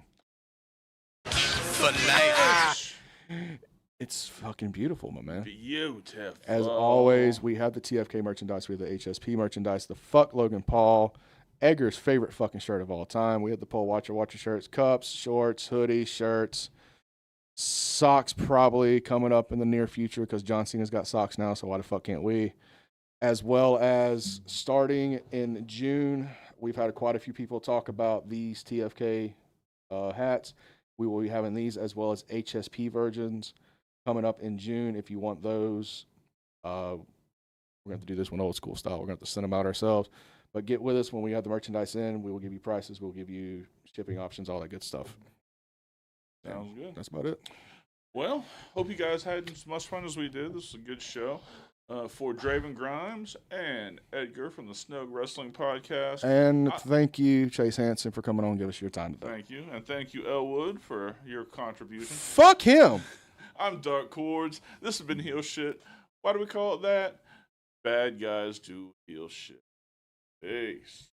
It's fucking beautiful, my man. Beautiful. As always, we have the TFK merchandise. We have the HSP merchandise. The fuck Logan Paul, Edgar's favorite fucking shirt of all time. We have the Paul Watcher shirts, cups, shorts, hoodies, shirts, socks probably coming up in the near future because John Cena's got socks now, so why the fuck can't we? As well as starting in June, we've had quite a few people talk about these TFK hats. We will be having these as well as HSP versions coming up in June. If you want those, we're going to have to do this one old school style. We're going to have to send them out ourselves. But get with us when we have the merchandise in. We will give you prices. We'll give you shipping options, all that good stuff. Sounds good. That's about it. Well, hope you guys had as much fun as we did. This was a good show. For Draven Grimes and Edgar from the Snug Wrestling Podcast. And thank you, Chase Hansen, for coming on and give us your time today. Thank you. And thank you, Elwood, for your contribution. Fuck him. I'm Dark Cordz. This has been Heel Shit. Why do we call it that? Bad guys do heel shit. Peace.